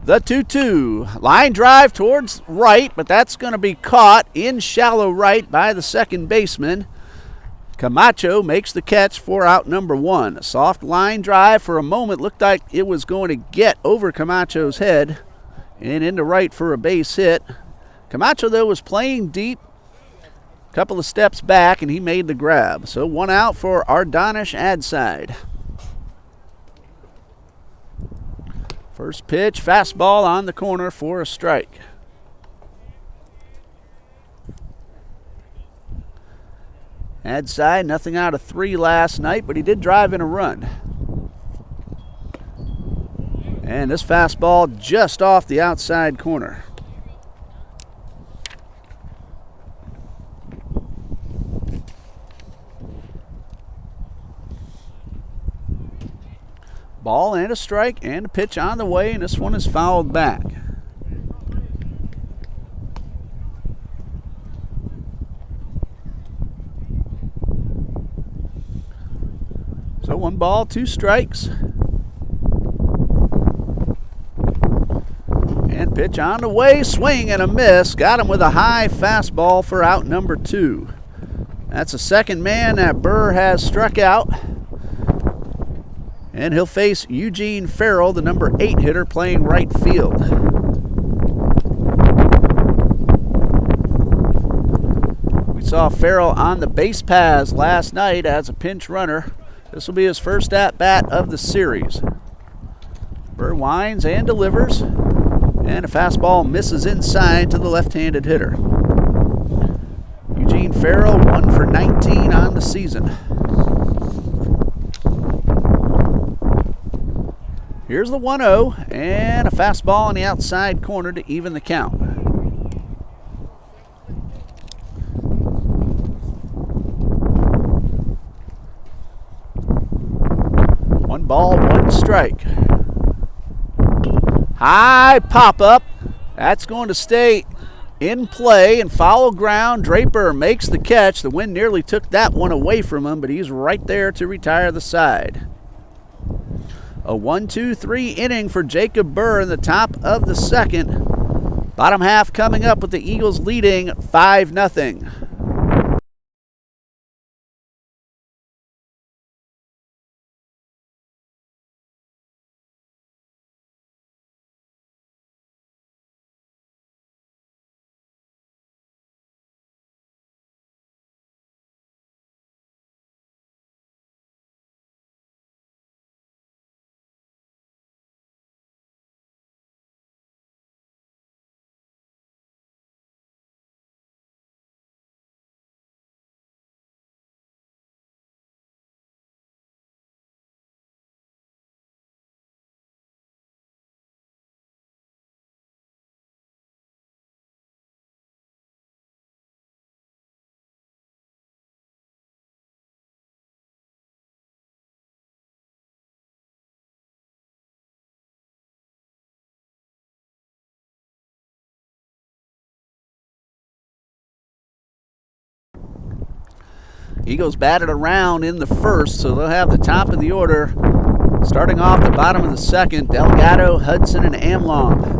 The 2-2. Line drive towards right, but that's going to be caught in shallow right by the second baseman. Camacho makes the catch for out number one. A soft line drive for a moment looked like it was going to get over Camacho's head and into right for a base hit. Camacho, though, was playing deep. Couple of steps back, and he made the grab. So one out for Ardonish Adside. First pitch, fastball on the corner for a strike. Adside, nothing out of 3 last night, but he did drive in a run. And this fastball just off the outside corner. Ball and a strike and a pitch on the way, and this one is fouled back. So 1 ball, 2 strikes. And pitch on the way, swing and a miss. Got him with a high fastball for out number 2. That's the second man that Burr has struck out. And he'll face Eugene Farrell, the number 8 hitter, playing right field. We saw Farrell on the base paths last night as a pinch runner. This will be his first at-bat of the series. Burr winds and delivers. And a fastball misses inside to the left-handed hitter. Eugene Farrell, 1 for 19 on the season. Here's the 1-0, and a fastball on the outside corner to even the count. 1 ball, 1 strike. High pop-up. That's going to stay in play and foul ground. Draper makes the catch. The wind nearly took that one away from him, but he's right there to retire the side. A 1-2-3 inning for Jacob Burr in the top of the second. Bottom half coming up with the Eagles leading 5-0. Eagles batted around in the first, so they'll have the top of the order starting off the bottom of the second. Delgado, Hudson, and Amlong.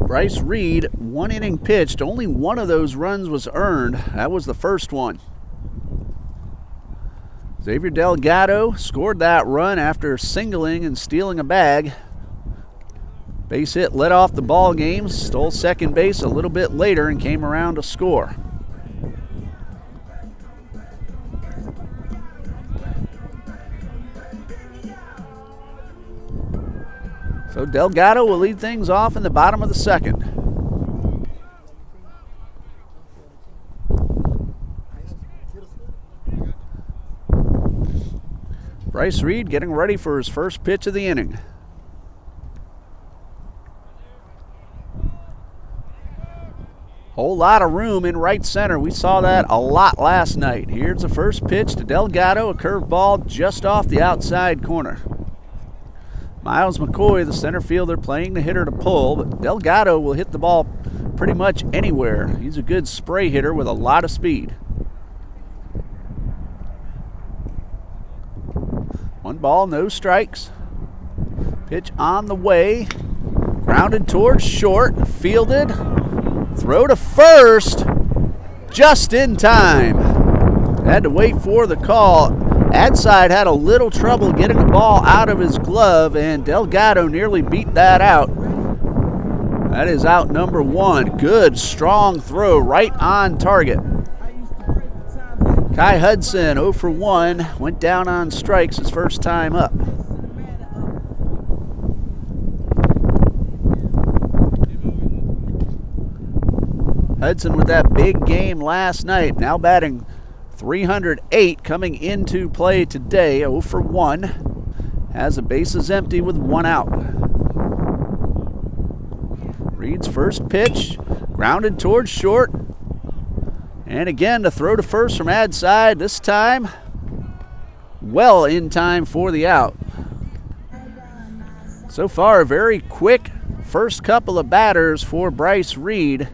Bryce Reed, 1 inning pitched. Only 1 of those runs was earned. That was the first one. Xavier Delgado scored that run after singling and stealing a bag. Base hit led off the ball game, stole second base a little bit later and came around to score. So Delgado will lead things off in the bottom of the second. Bryce Reed getting ready for his first pitch of the inning. Whole lot of room in right center. We saw that a lot last night. Here's the first pitch to Delgado, a curveball just off the outside corner. Miles McCoy, the center fielder, playing the hitter to pull, but Delgado will hit the ball pretty much anywhere. He's a good spray hitter with a lot of speed. 1 ball, no strikes. Pitch on the way. Grounded towards short, fielded. Throw to first, just in time. Had to wait for the call. Adside had a little trouble getting the ball out of his glove, and Delgado nearly beat that out. That is out number 1. Good, strong throw right on target. Kai Hudson, 0 for 1, went down on strikes his first time up. Hudson with that big game last night, now batting .308 coming into play today, 0 for 1. Has the bases empty with 1 out. Reed's first pitch, grounded towards short. And again, the throw to first from Adside, this time well in time for the out. So far, a very quick first couple of batters for Bryce Reed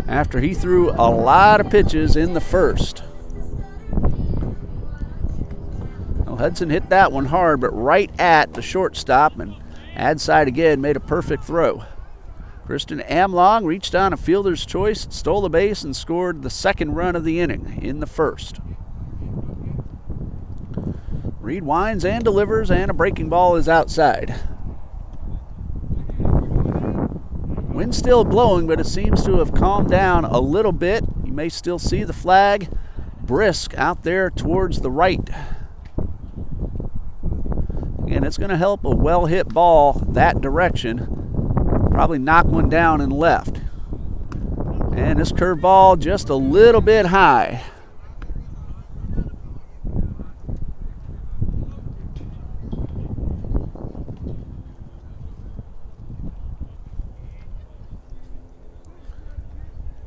after he threw a lot of pitches in the first. Well, Hudson hit that one hard, but right at the shortstop, and Adside again made a perfect throw. Kristen Amlong reached on a fielder's choice, stole the base, and scored the second run of the inning in the first. Reed winds and delivers, and a breaking ball is outside. Wind's still blowing, but it seems to have calmed down a little bit. You may still see the flag brisk out there towards the right. Again, it's going to help a well-hit ball that direction. Probably knock one down and left. And this curveball just a little bit high.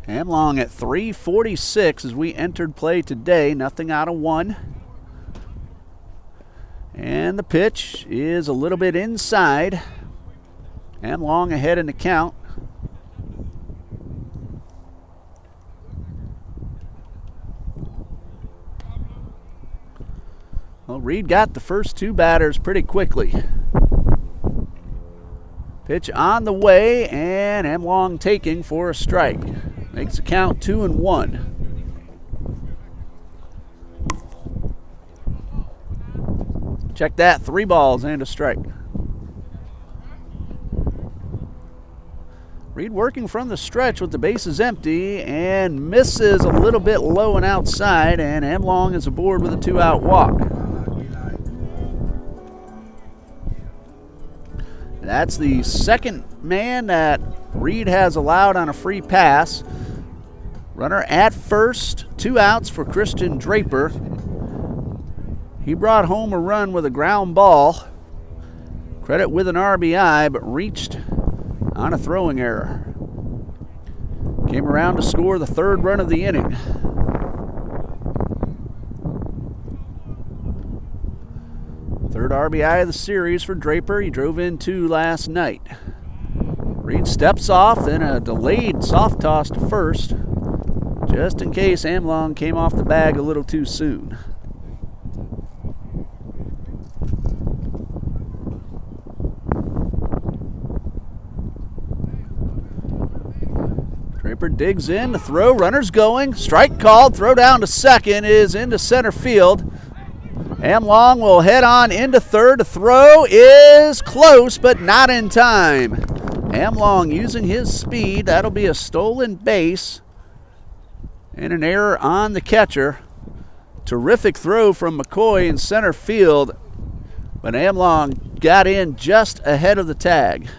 Amlong at .346 as we entered play today. Nothing out of 1. And the pitch is a little bit inside. Amlong ahead in the count. Well, Reed got the first 2 batters pretty quickly. Pitch on the way, and Amlong taking for a strike. Makes the count 2-1. Check that, 3 balls and a strike. Reed working from the stretch with the bases empty and misses a little bit low and outside, and Amlong is aboard with a 2-out walk. That's the second man that Reed has allowed on a free pass. Runner at first, 2 outs for Christian Draper. He brought home a run with a ground ball. Credit with an RBI, but reached on a throwing error. Came around to score the 3rd run of the inning. Third RBI of the series for Draper. He drove in 2 last night. Reed steps off, then a delayed soft toss to first, just in case Amlong came off the bag a little too soon. Draper digs in, the throw, runner's going, strike called, throw down to second is into center field. Amlong will head on into third. The throw is close, but not in time. Amlong using his speed. That'll be a stolen base and an error on the catcher. Terrific throw from McCoy in center field, but Amlong got in just ahead of the tag.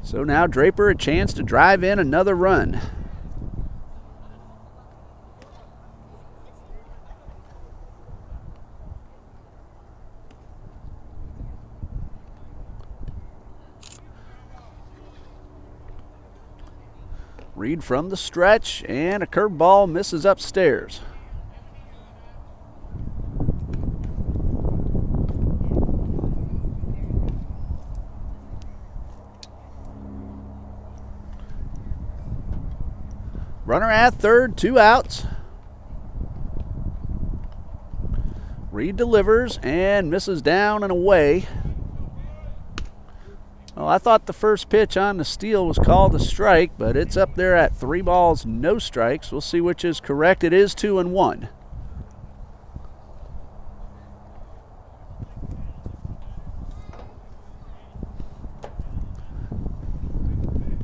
So now Draper a chance to drive in another run. Reed from the stretch, and a curveball misses upstairs. Runner at third, 2 outs. Reed delivers and misses down and away. Well, I thought the first pitch on the steal was called a strike, but it's up there at 3 balls, no strikes. We'll see which is correct. It is 2-1.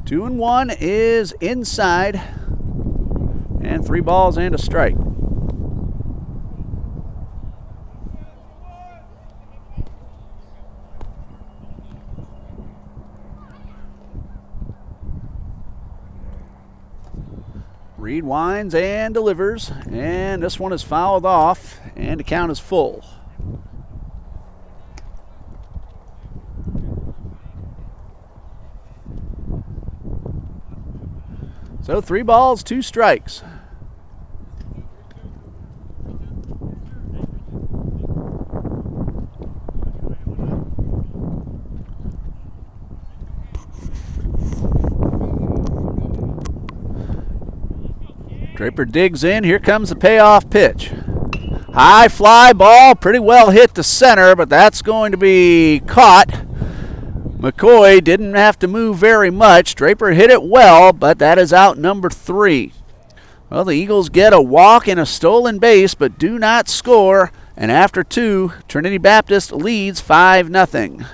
Two and one is inside, and 3 balls and a strike. Reed winds and delivers, and this one is fouled off, and the count is full. So 3 balls, 2 strikes. Draper digs in. Here comes the payoff pitch. High fly ball, pretty well hit to center, but that's going to be caught. McCoy didn't have to move very much. Draper hit it well, but that is out number 3. Well, the Eagles get a walk and a stolen base, but do not score. And after 2, Trinity Baptist leads 5-0.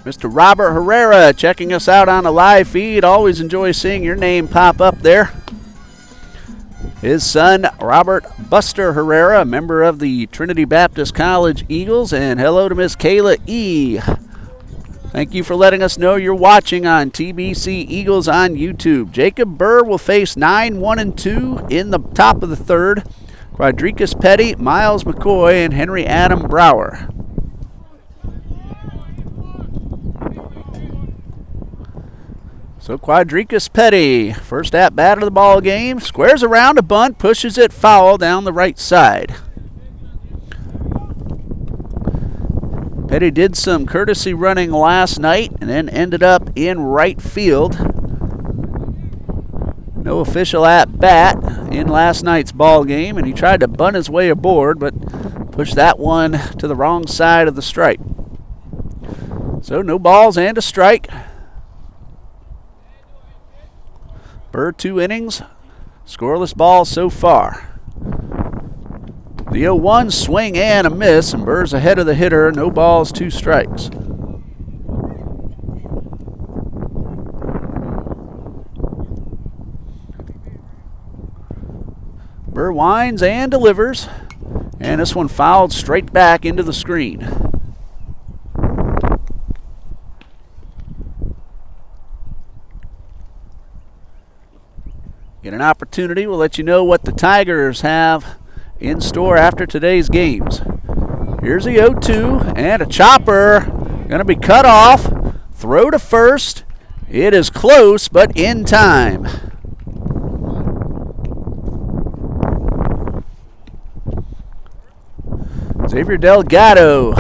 Mr. Robert Herrera checking us out on the live feed. Always enjoy seeing your name pop up there. His son, Robert Buster Herrera, a member of the Trinity Baptist College Eagles. And hello to Miss Kayla E. Thank you for letting us know you're watching on TBC Eagles on YouTube. Jacob Burr will face 9-1-2 in the top of the 3rd. Quadricus Petty, Miles McCoy, and Henry Adam Brower. So Quadricus Petty, first at bat of the ball game, squares around a bunt, pushes it foul down the right side. Petty did some courtesy running last night and then ended up in right field. No official at bat in last night's ball game, and he tried to bunt his way aboard, but pushed that one to the wrong side of the stripe. So no balls and a strike. Burr 2 innings, scoreless ball so far. The 0-1 swing and a miss, and Burr's ahead of the hitter. No balls, 2 strikes. Burr winds and delivers, and this one fouled straight back into the screen. Get an opportunity, we'll let you know what the Tigers have in store after today's games. Here's the 0-2, and a chopper going to be cut off. Throw to first. It is close, but in time. Xavier Delgado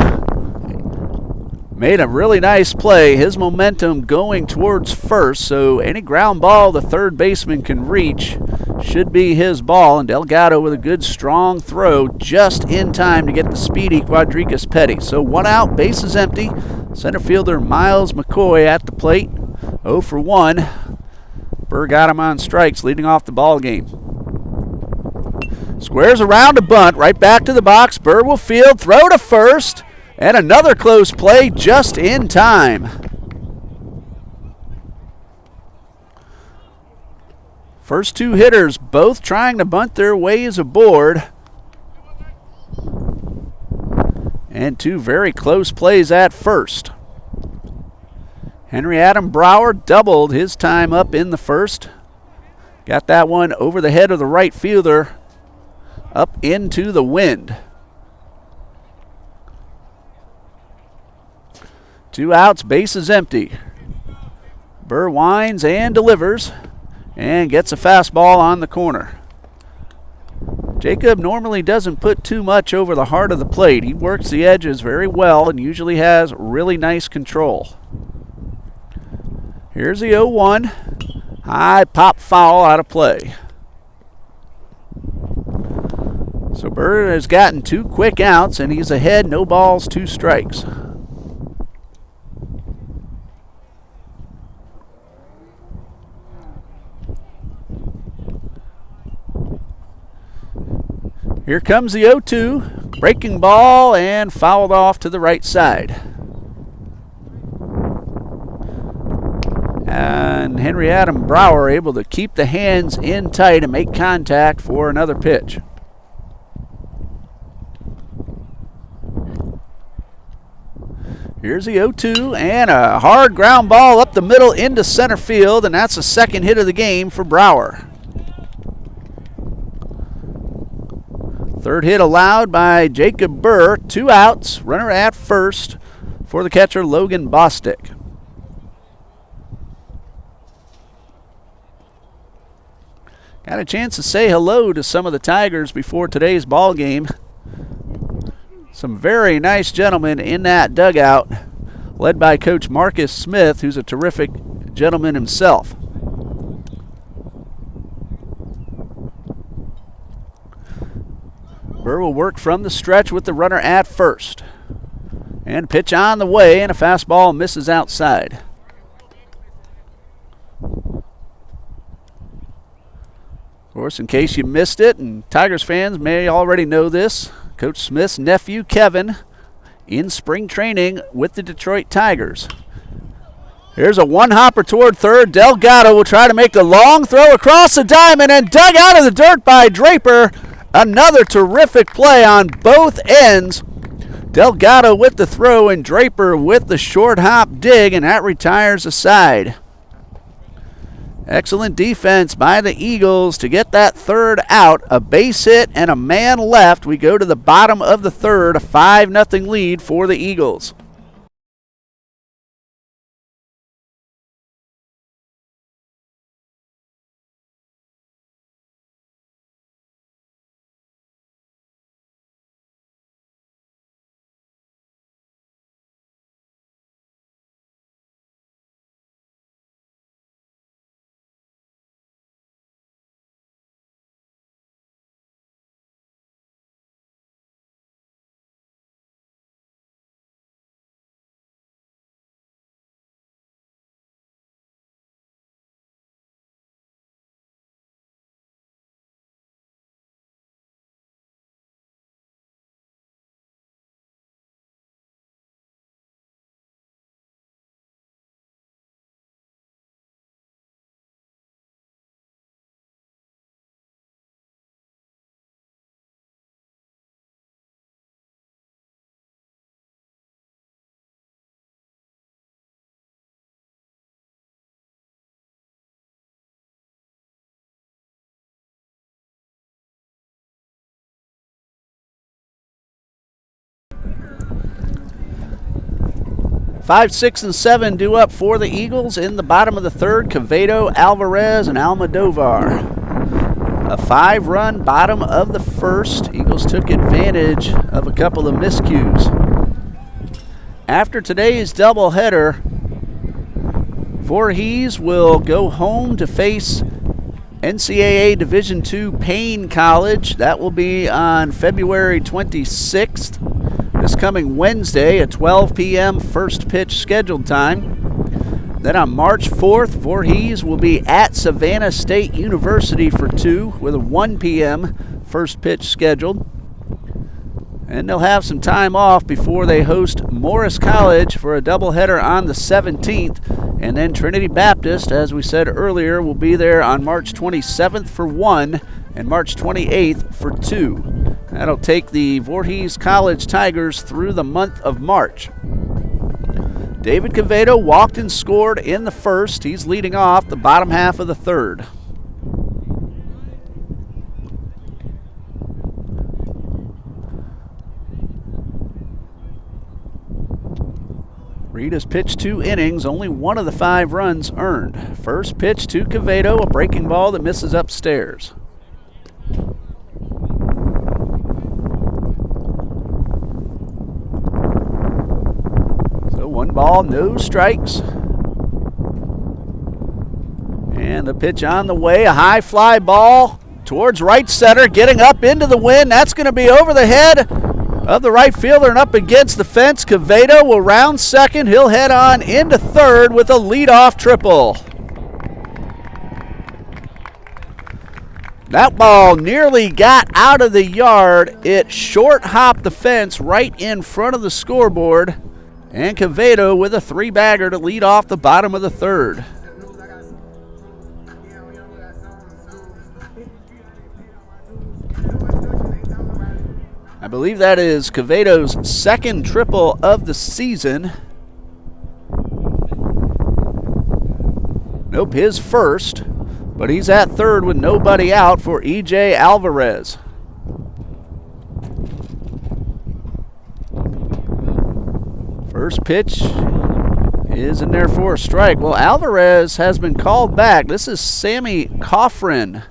made a really nice play. His momentum going towards first, so any ground ball the third baseman can reach should be his ball. And Delgado with a good strong throw just in time to get the speedy Quadrigas Petty. So 1 out, bases empty. Center fielder Miles McCoy at the plate, 0 for 1. Burr got him on strikes leading off the ball game. Squares around a bunt, right back to the box. Burr will field, throw to first, and another close play just in time. First 2 hitters both trying to bunt their ways aboard. And 2 very close plays at first. Henry Adam Brower doubled his time up in the first. Got that one over the head of the right fielder, up into the wind. 2 outs, bases empty. Burr winds and delivers and gets a fastball on the corner. Jacob normally doesn't put too much over the heart of the plate. He works the edges very well and usually has really nice control. Here's the 0-1. High pop foul out of play. So Burr has gotten 2 quick outs and he's ahead, no balls, 2 strikes. Here comes the 0-2, breaking ball and fouled off to the right side. And Henry Adam Brower able to keep the hands in tight and make contact for another pitch. Here's the 0-2 and a hard ground ball up the middle into center field, and that's the second hit of the game for Brower. Third hit allowed by Jacob Burr. 2 outs, runner at first for the catcher Logan Bostic. Got a chance to say hello to some of the Tigers before today's ball game. Some very nice gentlemen in that dugout, led by Coach Marcus Smith, who's a terrific gentleman himself. Burr will work from the stretch with the runner at first. And pitch on the way, and a fastball misses outside. Of course, in case you missed it, and Tigers fans may already know this, Coach Smith's nephew, Kevin, in spring training with the Detroit Tigers. Here's a 1-hopper toward third. Delgado will try to make the long throw across the diamond and dug out of the dirt by Draper. Another terrific play on both ends. Delgado with the throw and Draper with the short hop dig, and that retires the side. Excellent defense by the Eagles to get that third out. A base hit and a man left. We go to the bottom of the third, a 5-0 lead for the Eagles. Five, 6, and 7 due up for the Eagles in the bottom of the third. Cavedo, Alvarez, and Almodovar. A 5-run bottom of the first. Eagles took advantage of a couple of miscues. After today's doubleheader, Voorhees will go home to face NCAA Division II Payne College. That will be on February 26th, this coming Wednesday at 12 p.m. first pitch scheduled time. Then on March 4th, Voorhees will be at Savannah State University for 2 with a 1 p.m. first pitch scheduled. And they'll have some time off before they host Morris College for a doubleheader on the 17th. And then Trinity Baptist, as we said earlier, will be there on March 27th for 1 and March 28th for 2. That'll take the Voorhees College Tigers through the month of March. David Quevedo walked and scored in the first. He's leading off the bottom half of the third. Reed has pitched 2 innings, only 1 of the 5 runs earned. First pitch to Quevedo, a breaking ball that misses upstairs. So 1 ball, no strikes. And the pitch on the way, a high fly ball towards right center, getting up into the wind. That's going to be over the head of the right fielder and up against the fence. Quevedo will round second. He'll head on into third with a leadoff triple. That ball nearly got out of the yard. It short hopped the fence right in front of the scoreboard. And Quevedo with a 3-bagger to lead off the bottom of the third. I believe that is Quevedo's 2nd triple of the season. Nope, his first, but he's at third with nobody out for E.J. Alvarez. First pitch is in there for a strike. Well, Alvarez has been called back. This is Sammy Coffrin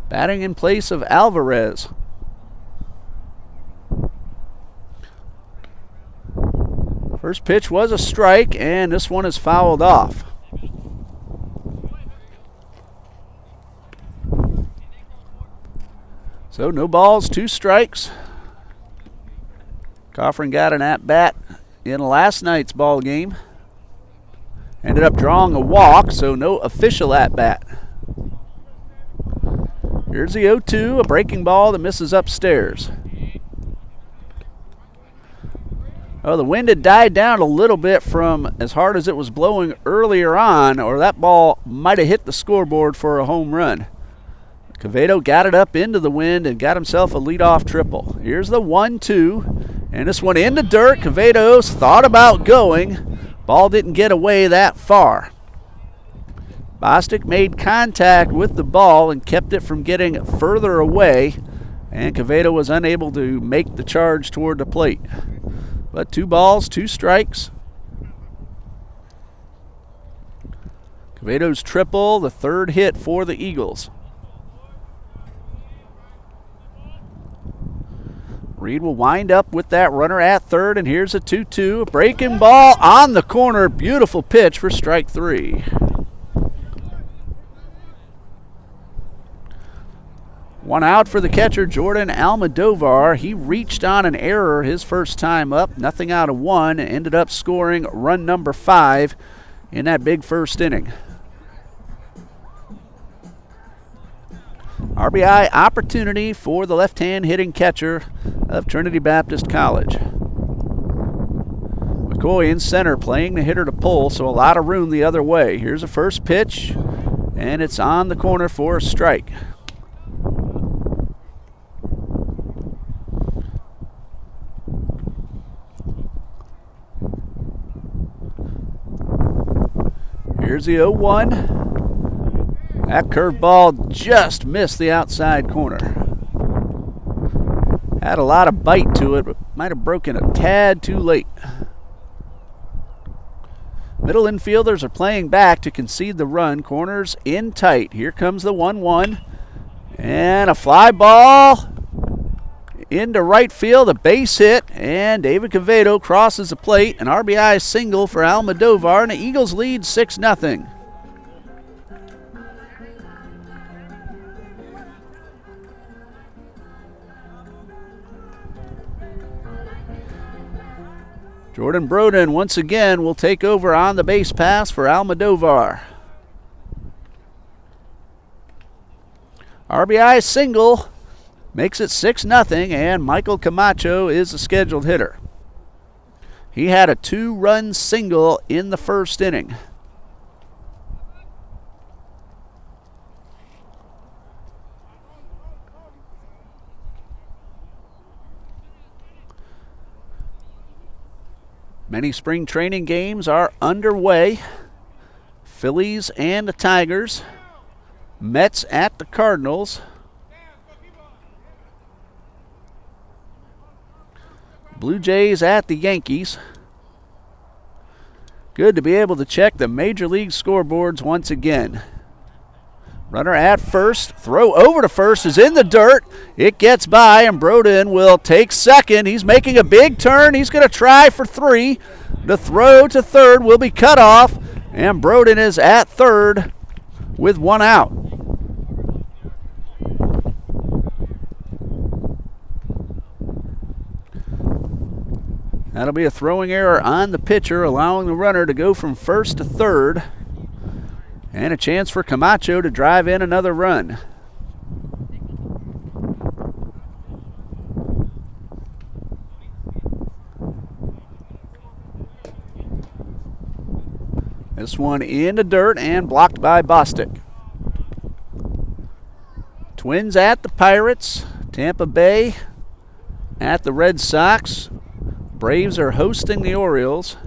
batting in place of Alvarez. First pitch was a strike, and this one is fouled off. So no balls, 2 strikes. Coffrin got an at-bat in last night's ball game. Ended up drawing a walk, so no official at-bat. Here's the 0-2, a breaking ball that misses upstairs. Oh, the wind had died down a little bit from as hard as it was blowing earlier on, or that ball might have hit the scoreboard for a home run. Quevedo got it up into the wind and got himself a leadoff triple. Here's the 1-2, and this one into dirt. Quevedo's thought about going. Ball didn't get away that far. Bostic made contact with the ball and kept it from getting further away, and Quevedo was unable to make the charge toward the plate. But 2 balls, 2 strikes. Quevedo's triple, the 3rd hit for the Eagles. Reed will wind up with that runner at third, and here's a 2-2. A breaking ball on the corner. Beautiful pitch for strike 3. One out for the catcher, Jordan Almodovar. He reached on an error his first time up. Nothing out of 1. Ended up scoring run number 5 in that big first inning. RBI opportunity for the left-hand hitting catcher of Trinity Baptist College. McCoy in center playing the hitter to pull, so a lot of room the other way. Here's a first pitch, and it's on the corner for a strike. Here's the 0-1. That curveball just missed the outside corner. Had a lot of bite to it, but might have broken a tad too late. Middle infielders are playing back to concede the run. Corners in tight. Here comes the 1-1. And a fly ball into right field, a base hit, and David Quevedo crosses the plate. An RBI single for Almodovar, and the Eagles lead 6-0. Jordan Broden once again will take over on the base pass for Almodovar. RBI single makes it 6-0, and Michael Camacho is the scheduled hitter. He had a 2-run single in the first inning. Many spring training games are underway. Phillies and the Tigers. Mets at the Cardinals. Blue Jays at the Yankees. Good to be able to check the Major League scoreboards once again. Runner at first. Throw over to first is in the dirt. It gets by, and Broden will take second. He's making a big turn. He's going to try for 3. The throw to third will be cut off, and Broden is at third with 1 out. That'll be a throwing error on the pitcher, allowing the runner to go from first to third. And a chance for Camacho to drive in another run. This one in the dirt and blocked by Bostic. Twins at the Pirates. Tampa Bay at the Red Sox. Braves are hosting the Orioles.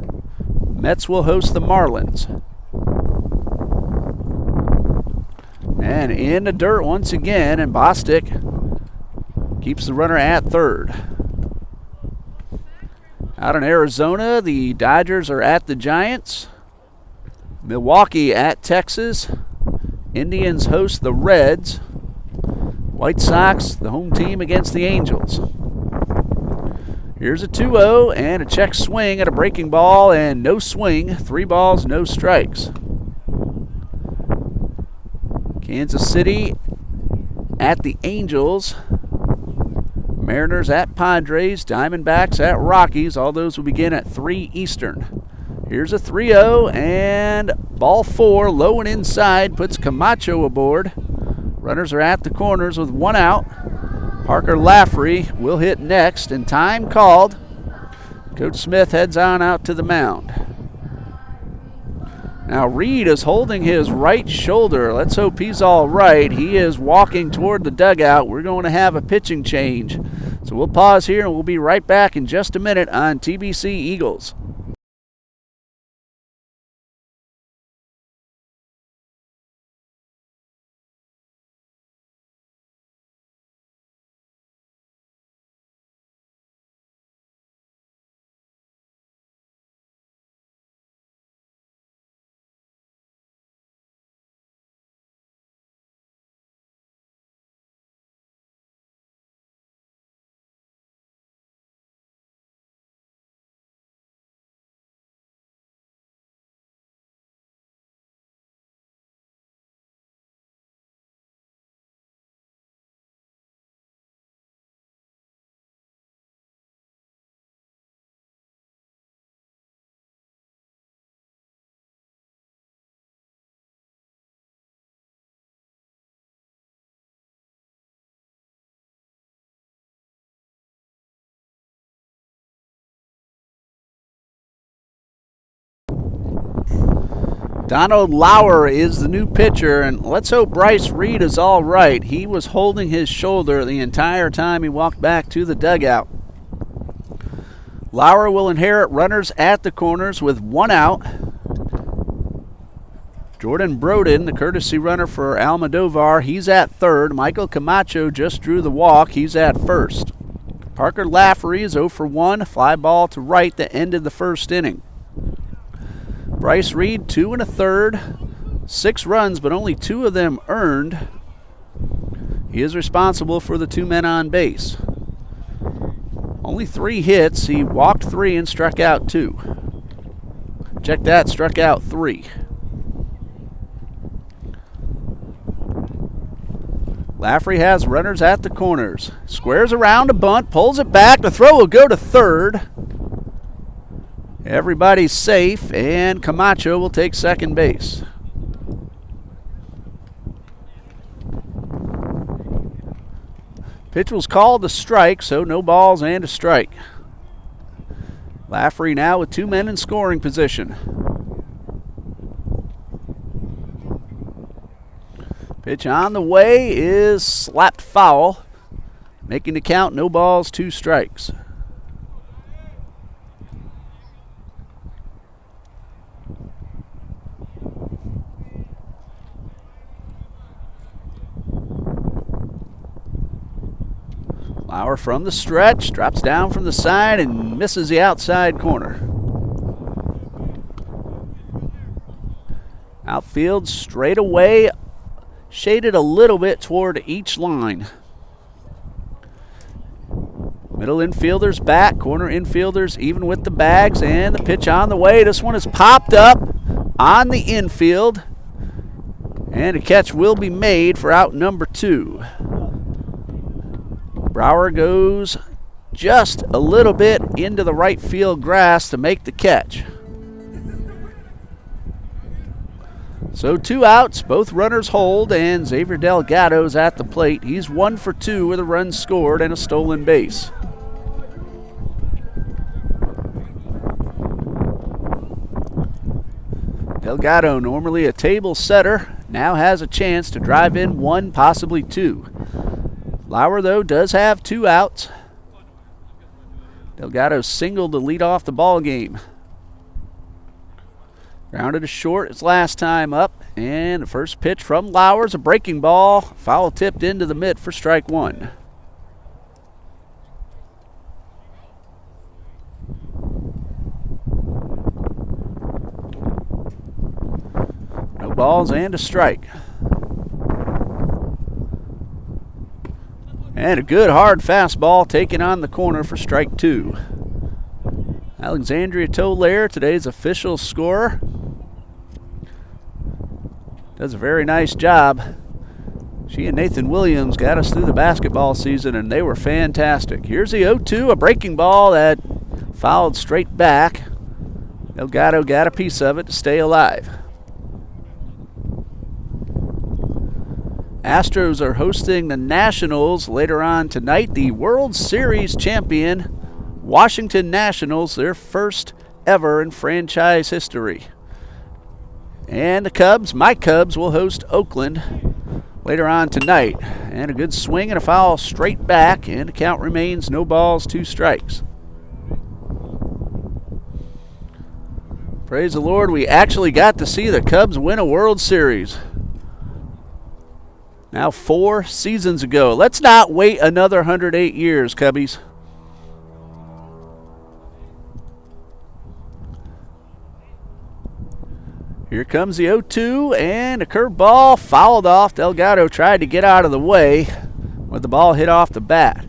Mets will host the Marlins. And in the dirt once again, and Bostic keeps the runner at third. Out in Arizona, the Dodgers are at the Giants. Milwaukee at Texas. Indians host the Reds. White Sox, the home team, against the Angels. Here's a 2-0 and a check swing at a breaking ball, and no swing. 3 balls, no strikes. Kansas City at the Angels. Mariners at Padres. Diamondbacks at Rockies. All those will begin at 3 Eastern. Here's a 3-0 and ball 4, low and inside, puts Camacho aboard. Runners are at the corners with 1 out. Parker Laffrey will hit next, and time called. Coach Smith heads on out to the mound. Now Reed is holding his right shoulder. Let's hope he's all right. He is walking toward the dugout. We're going to have a pitching change. So we'll pause here, and we'll be right back in just a minute on TBC Eagles. Donald Lauer is the new pitcher, and let's hope Bryce Reed is all right. He was holding his shoulder the entire time he walked back to the dugout. Lauer will inherit runners at the corners with 1 out. Jordan Broden, the courtesy runner for Almodovar, he's at third. Michael Camacho just drew the walk. He's at first. Parker Laffrey is 0 for 1. Fly ball to right that ended the first inning. Bryce Reed, 2 1/3, 6 runs, but only 2 of them earned. He is responsible for the 2 men on base. Only 3 hits. He walked 3 and struck out 2. Check that, struck out 3. Lafferty has runners at the corners. Squares around a bunt, pulls it back. The throw will go to third. Everybody's safe, and Camacho will take second base. Pitch was called a strike, so no balls and a strike. Lafferty now with 2 men in scoring position. Pitch on the way is slapped foul, making the count no balls, 2 strikes. Lauer from the stretch, drops down from the side and misses the outside corner. Outfield straight away, shaded a little bit toward each line. Middle infielders back, corner infielders even with the bags, and the pitch on the way. This one is popped up on the infield, and a catch will be made for out number 2. Brower goes just a little bit into the right field grass to make the catch. So 2 outs, both runners hold, and Xavier Delgado's at the plate. He's 1 for 2 with a run scored and a stolen base. Delgado, normally a table setter, now has a chance to drive in 1, possibly 2. Lauer, though, does have 2 outs. Delgado singled to lead off the ball game. Grounded to short his last time up, and the first pitch from Lauer's a breaking ball. Foul tipped into the mitt for strike 1. No balls and a strike. And a good hard fastball taken on the corner for strike 2. Alexandria Tolaire, today's official scorer, does a very nice job. She and Nathan Williams got us through the basketball season, and they were fantastic. Here's the 0-2, a breaking ball that fouled straight back. Delgado got a piece of it to stay alive. Astros are hosting the Nationals later on tonight. The World Series champion Washington Nationals, their first ever in franchise history. And the Cubs, my Cubs, will host Oakland later on tonight. And a good swing and a foul straight back, and the count remains no balls, 2 strikes. Praise the Lord, we actually got to see the Cubs win a World Series. Now 4 seasons ago. Let's not wait another 108 years, Cubbies. Here comes the 0-2, and a curveball fouled off. Delgado tried to get out of the way, but the ball hit off the bat.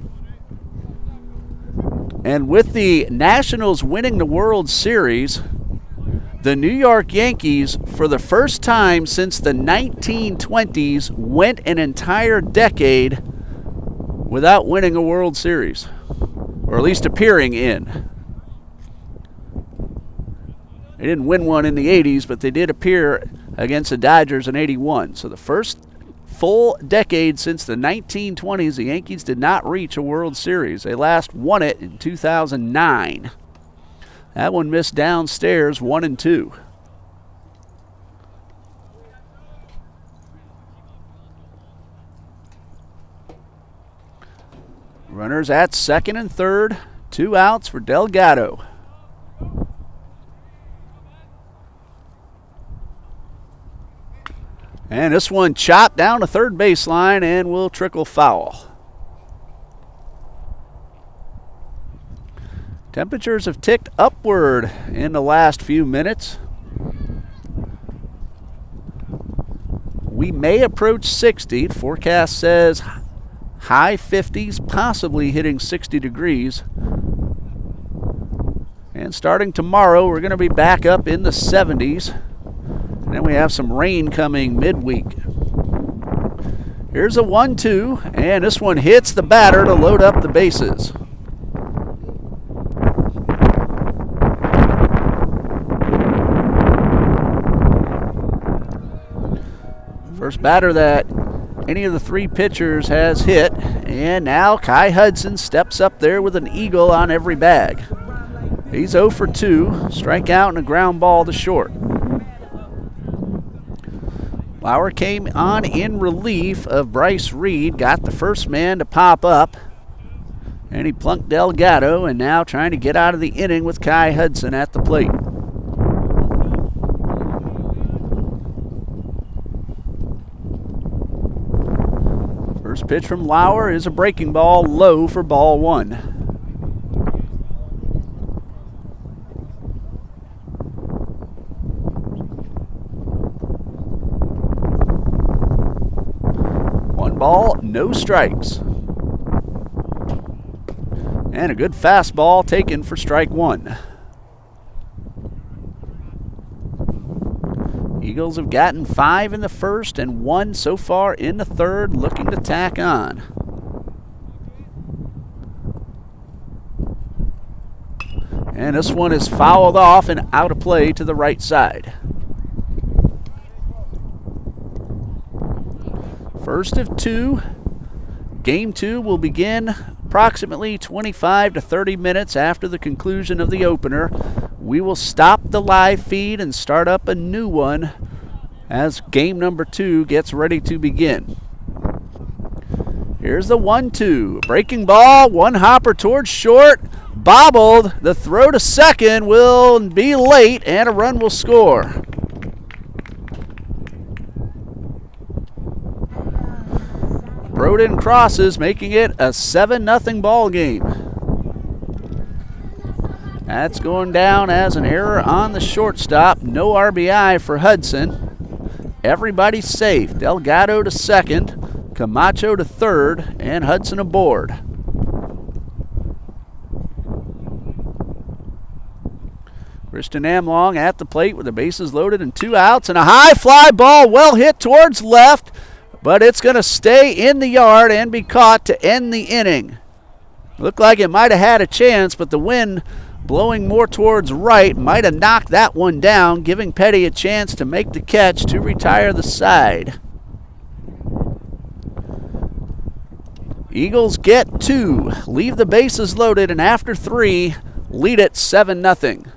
And with the Nationals winning the World Series, the New York Yankees, for the first time since the 1920s, went an entire decade without winning a World Series, or at least appearing in. They didn't win one in the 80s, but they did appear against the Dodgers in 81. So the first full decade since the 1920s, the Yankees did not reach a World Series. They last won it in 2009. That one missed downstairs, 1-2. Runners at second and third. 2 outs for Delgado. And this one chopped down the third baseline and will trickle foul. Temperatures have ticked upward in the last few minutes. We may approach 60. Forecast says high 50s, possibly hitting 60 degrees. And starting tomorrow, we're going to be back up in the 70s. And then we have some rain coming midweek. Here's a 1-2, and this one hits the batter to load up the bases. First batter that any of the three pitchers has hit, and now Kai Hudson steps up there with an eagle on every bag. He's 0 for 2, strikeout and a ground ball to short. Lauer came on in relief of Bryce Reed, got the first man to pop up, and he plunked Delgado, and now trying to get out of the inning with Kai Hudson at the plate. First pitch from Lauer is a breaking ball, low for ball 1. Ball, no strikes. And a good fastball taken for strike 1. Eagles have gotten 5 in the first and 1 so far in the third, looking to tack on. And this one is fouled off and out of play to the right side. First of 2. Game 2 will begin approximately 25 to 30 minutes after the conclusion of the opener. We will stop the live feed and start up a new one as game number 2 gets ready to begin. Here's the 1-2. Breaking ball, one hopper towards short, bobbled. The throw to second will be late and a run will score. Broden crosses, making it a 7-0 ball game. That's going down as an error on the shortstop. No RBI for Hudson. Everybody's safe. Delgado to second, Camacho to third, and Hudson aboard. Christian Amlong at the plate with the bases loaded and 2 outs, and a high fly ball well hit towards left. But it's going to stay in the yard and be caught to end the inning. Looked like it might have had a chance, but the wind blowing more towards right might have knocked that one down, giving Petty a chance to make the catch to retire the side. Eagles get 2, leave the bases loaded, and after 3, lead it 7-0.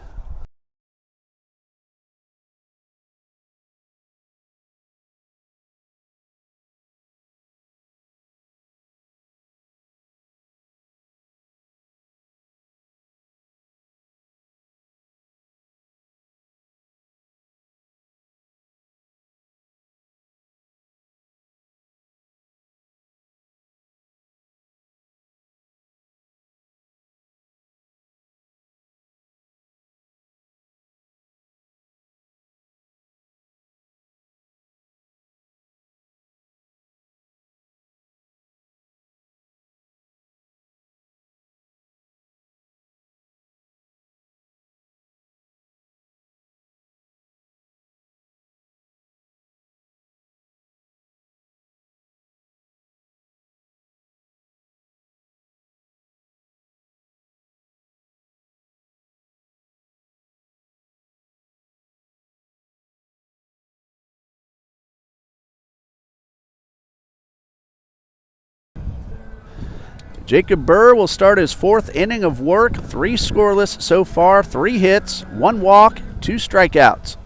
Jacob Burr will start his 4th inning of work. 3 scoreless so far, 3 hits, 1 walk, 2 strikeouts.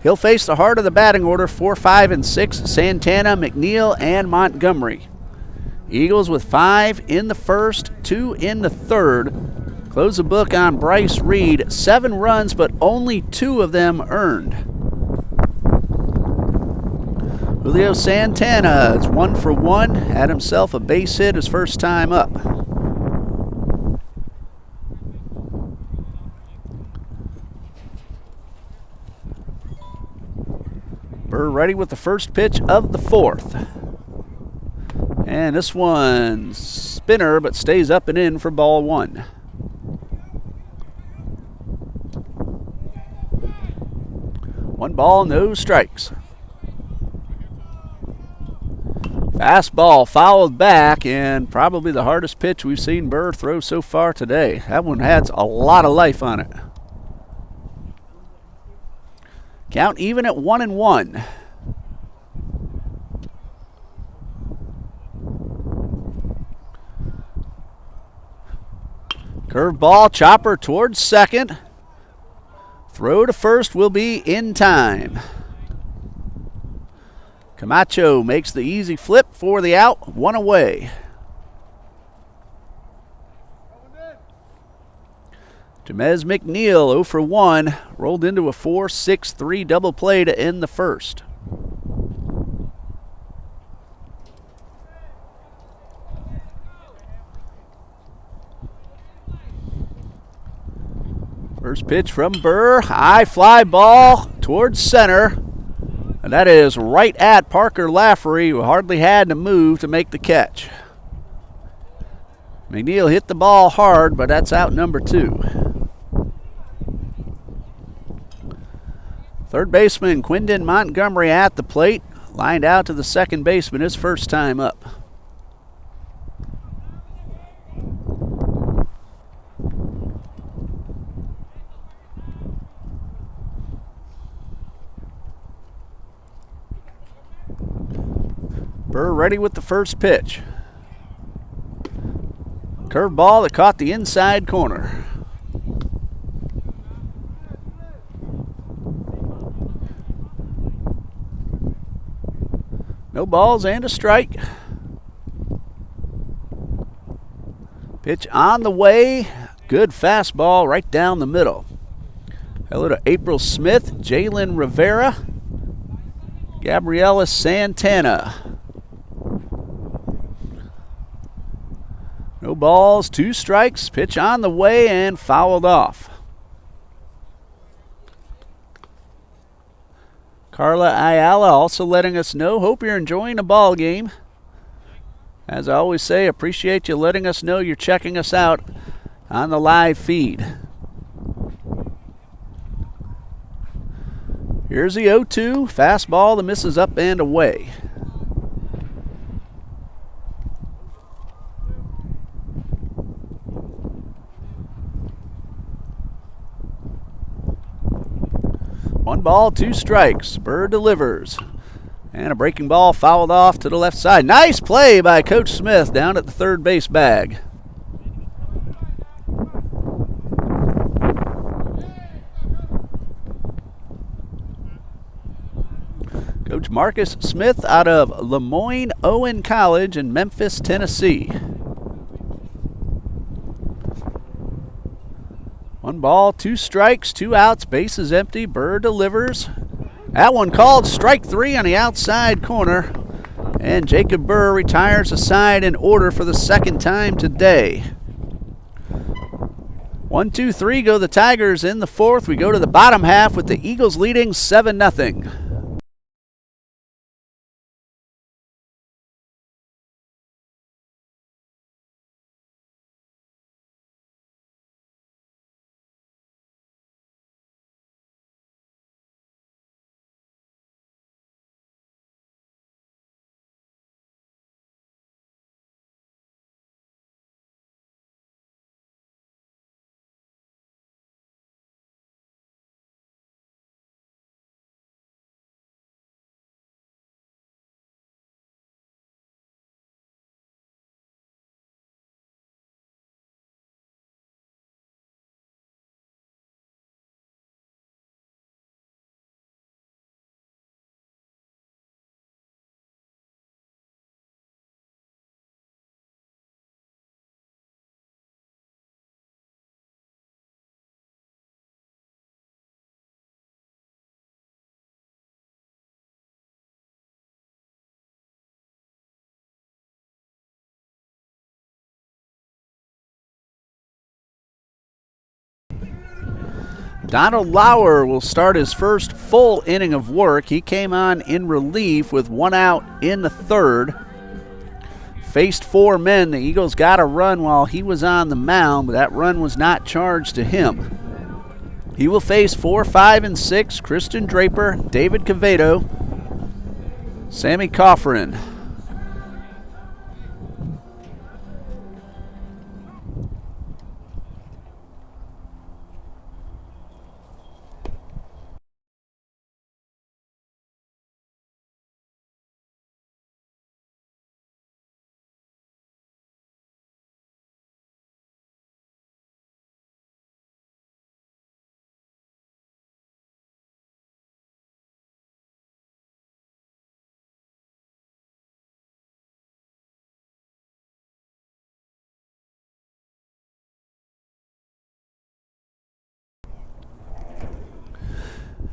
He'll face the heart of the batting order, 4, 5, and 6, Santana, McNeil, and Montgomery. Eagles with 5 in the first, 2 in the third. Close the book on Bryce Reed. 7 runs, but only 2 of them earned. Julio Santana is 1 for 1. Had himself a base hit his first time up. Burr ready with the first pitch of the fourth. And this one's spinner, but stays up and in for ball one. One ball, no strikes. Fastball fouled back, and probably the hardest pitch we've seen Burr throw so far today. That one has a lot of life on it. Count even at 1-1. Curveball, chopper towards second. Throw to first will be in time. Camacho makes the easy flip for the out, one away. Jamez McNeil 0 for 1, rolled into a 4-6-3 double play to end the first. First pitch from Burr, high fly ball towards center. And that is right at Parker Lafferty, who hardly had to move to make the catch. McNeil hit the ball hard, but that's out number 2. Third baseman Quindon Montgomery at the plate, lined out to the second baseman his first time up. Burr ready with the first pitch. Curveball that caught the inside corner. No balls and a strike. Pitch on the way. Good fastball right down the middle. Hello to April Smith, Jalen Rivera, Gabriela Santana. No balls, 2 strikes, pitch on the way and fouled off. Carla Ayala also letting us know, hope you're enjoying the ball game. As I always say, appreciate you letting us know you're checking us out on the live feed. Here's the 0-2, fastball that misses up and away. One ball, 2 strikes. Burr delivers. And a breaking ball fouled off to the left side. Nice play by Coach Smith down at the third base bag. Coach Marcus Smith out of Lemoyne Owen College in Memphis, Tennessee. One ball, 2 strikes, 2 outs, bases empty. Burr delivers. That one called strike 3 on the outside corner. And Jacob Burr retires the side in order for the second time today. 1, 2, 3 go the Tigers in the fourth. We go to the bottom half with the Eagles leading 7-0. Donald Lauer will start his first full inning of work. He came on in relief with 1 out in the third. Faced 4 men. The Eagles got a run while he was on the mound, but that run was not charged to him. He will face 4, 5, and 6, Christian Draper, David Cavedo, Sammy Coffrin.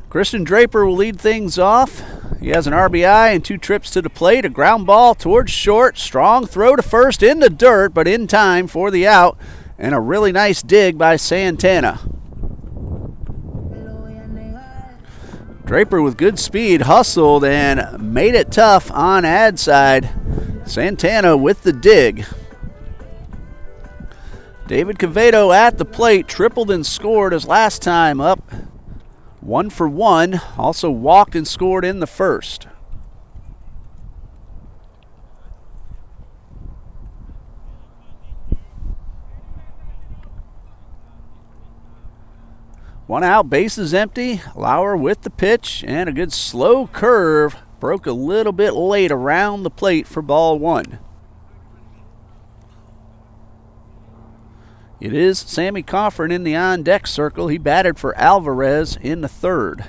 Christian Draper will lead things off. He has an RBI and 2 trips to the plate. A ground ball towards short. Strong throw to first in the dirt, but in time for the out. And a really nice dig by Santana. Draper with good speed hustled and made it tough on ad side. Santana with the dig. David Cavedo at the plate, tripled and scored his last time up. 1 for 1, also walked and scored in the first. One out, bases empty. Lauer with the pitch and a good slow curve. Broke a little bit late around the plate for ball 1. It is Sammy Coffrin in the on-deck circle. He batted for Alvarez in the third.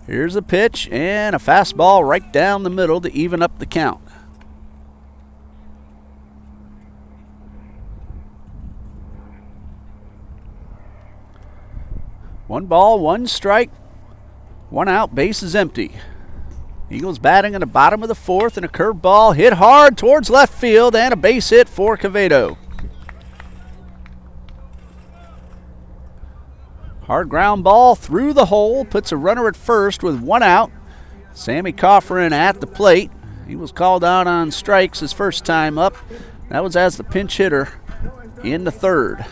Here's the pitch and a fastball right down the middle to even up the count. One ball, 1 strike, 1 out, base is empty. Eagles batting in the bottom of the 4th, and a curveball hit hard towards left field and a base hit for Cavedo. Hard ground ball through the hole, puts a runner at first with 1 out. Sammy Coffrin at the plate. He was called out on strikes his first time up. That was as the pinch hitter in the third.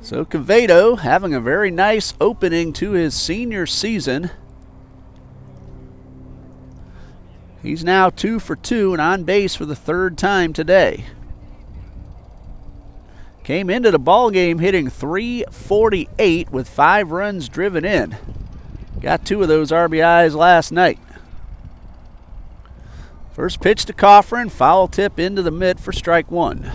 So Cavedo having a very nice opening to his senior season. He's now 2 for 2 and on base for the 3rd time today. Came into the ball game hitting .348 with 5 runs driven in. Got 2 of those RBIs last night. First pitch to Coffrin, foul tip into the mitt for strike 1.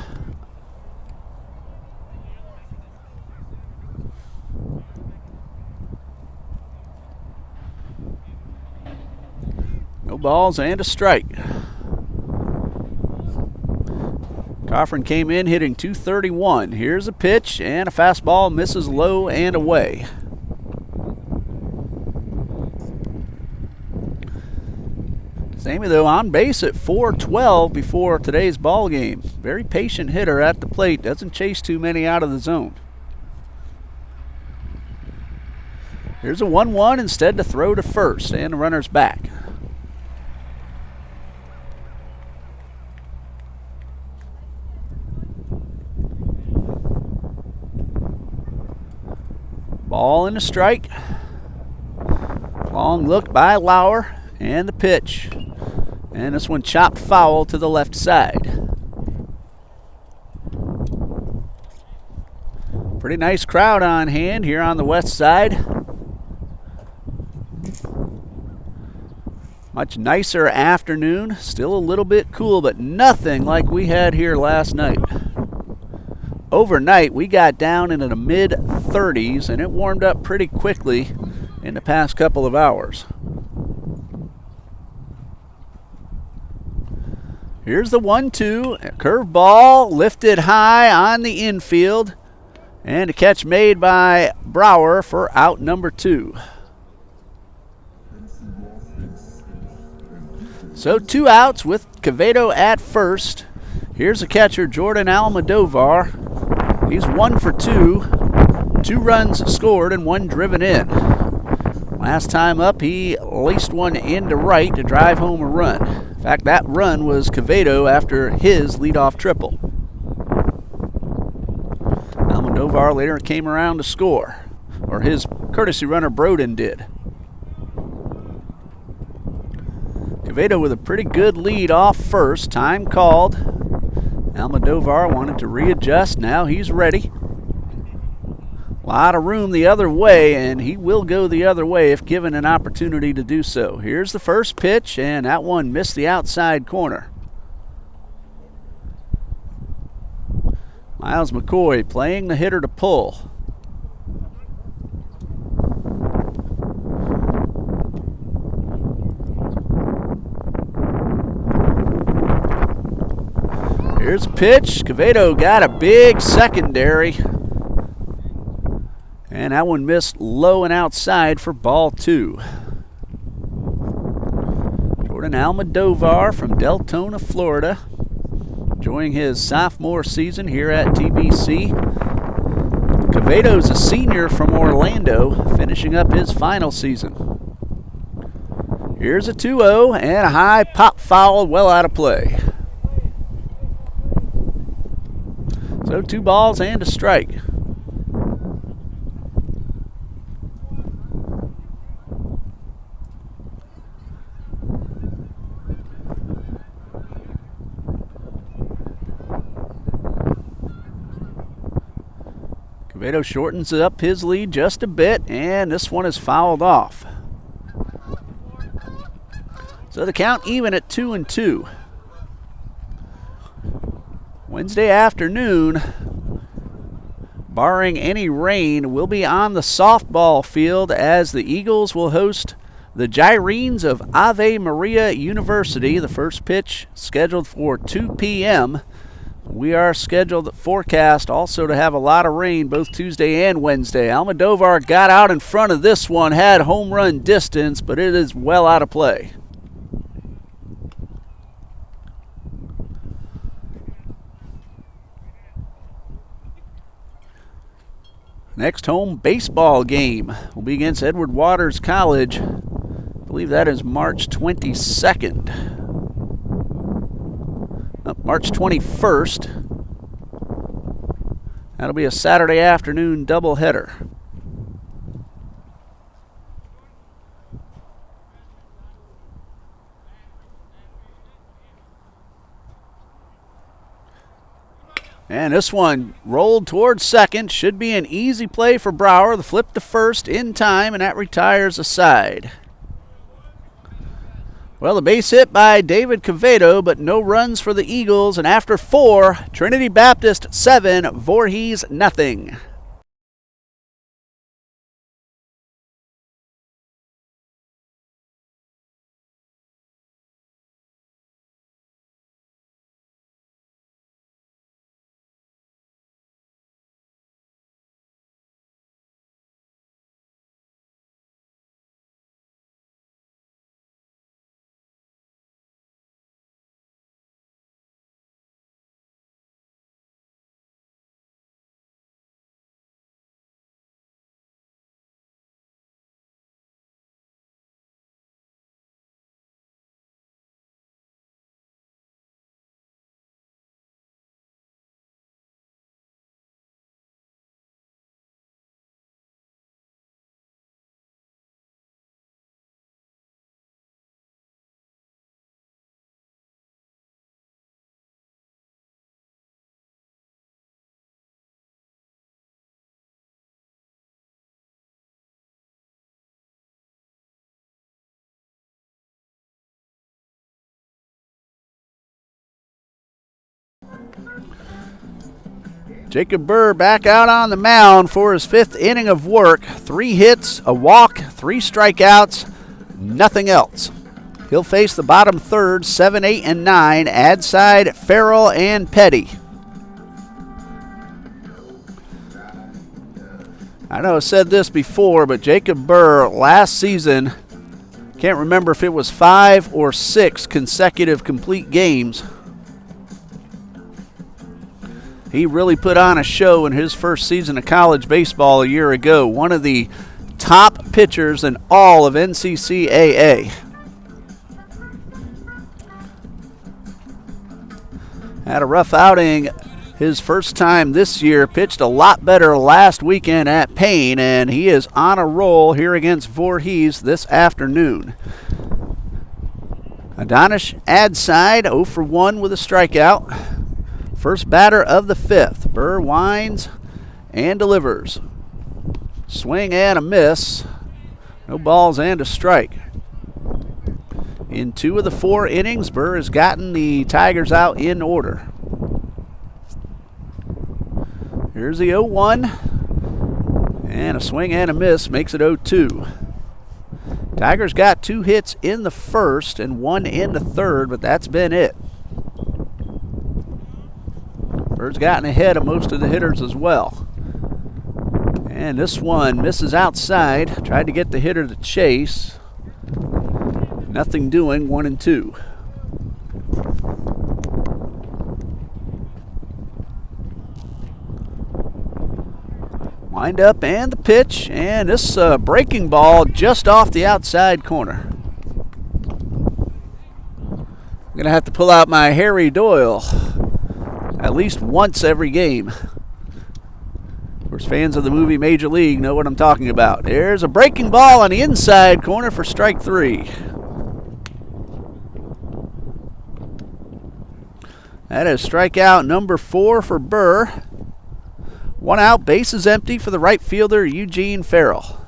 No balls and a strike. Coffrin came in hitting .231. Here's a pitch and a fastball misses low and away. Sammy, though, on base at .412 before today's ball game. Very patient hitter at the plate. Doesn't chase too many out of the zone. Here's a 1-1 instead to throw to first, and the runner's back. Ball and a strike. Long look by Lauer and the pitch. And this one chopped foul to the left side. Pretty nice crowd on hand here on the west side. Much nicer afternoon. Still a little bit cool, but nothing like we had here last night. Overnight, we got down into the mid-30s, and it warmed up pretty quickly in the past couple of hours. Here's the 1-2. Curveball lifted high on the infield, and a catch made by Brower for out number 2. So 2 outs with Cavedo at first. Here's the catcher, Jordan Almodovar. He's 1 for 2. 2 runs scored and 1 driven in. Last time up, he laced one into right to drive home a run. In fact, that run was Quevedo after his leadoff triple. Almodovar later came around to score, or his courtesy runner Broden did. Quevedo with a pretty good lead off first. Time called. Almodovar wanted to readjust. Now he's ready. A lot of room the other way, and he will go the other way if given an opportunity to do so. Here's the first pitch, and that one missed the outside corner. Miles McCoy playing the hitter to pull. Here's a pitch. Quevedo got a big secondary. And that one missed low and outside for ball 2. Jordan Almodovar from Deltona, Florida, enjoying his sophomore season here at TBC. Quevedo's a senior from Orlando, finishing up his final season. Here's a 2-0 and a high pop foul well out of play. So 2 balls and a strike. Quevedo shortens up his lead just a bit, and this one is fouled off. So the count even at 2-2. Wednesday afternoon, barring any rain, will be on the softball field as the Eagles will host the Gyrenes of Ave Maria University. The first pitch scheduled for 2 p.m. We are scheduled forecast also to have a lot of rain both Tuesday and Wednesday. Almodovar got out in front of this one, had home run distance, but it is well out of play. Next home baseball game will be against Edward Waters College. I believe that is March 22nd. March 21st. That'll be a Saturday afternoon doubleheader. And this one rolled towards second. Should be an easy play for Brower. The flip to first in time, and that retires a side. Well, the base hit by David Quevedo, but no runs for the Eagles. And after 4, Trinity Baptist 7, Voorhees nothing. Jacob Burr back out on the mound for his 5th inning of work. 3 hits, a walk, 3 strikeouts, nothing else. He'll face the bottom third, 7, 8, and 9, Adside, Farrell, and Petty. I know I said this before, but Jacob Burr last season, can't remember if it was 5 or 6 consecutive complete games. He really put on a show in his first season of college baseball a year ago. One of the top pitchers in all of NCCAA. Had a rough outing his first time this year. Pitched a lot better last weekend at Payne, and he is on a roll here against Voorhees this afternoon. Adonis Adside 0 for 1 with a strikeout. First batter of the fifth. Burr winds and delivers. Swing and a miss. No balls and a strike. In 2 of the 4 innings, Burr has gotten the Tigers out in order. Here's the 0-1. And a swing and a miss makes it 0-2. Tigers got 2 hits in the first and 1 in the third, but that's been it. Burr's gotten ahead of most of the hitters as well. And this one misses outside. Tried to get the hitter to chase. Nothing doing, 1-2. Wind up and the pitch, and this breaking ball just off the outside corner. I'm going to have to pull out my Harry Doyle at least once every game. Of course, fans of the movie Major League know what I'm talking about. There's a breaking ball on the inside corner for strike 3. That is strikeout number 4 for Burr. 1 out, bases empty for the right fielder, Eugene Farrell.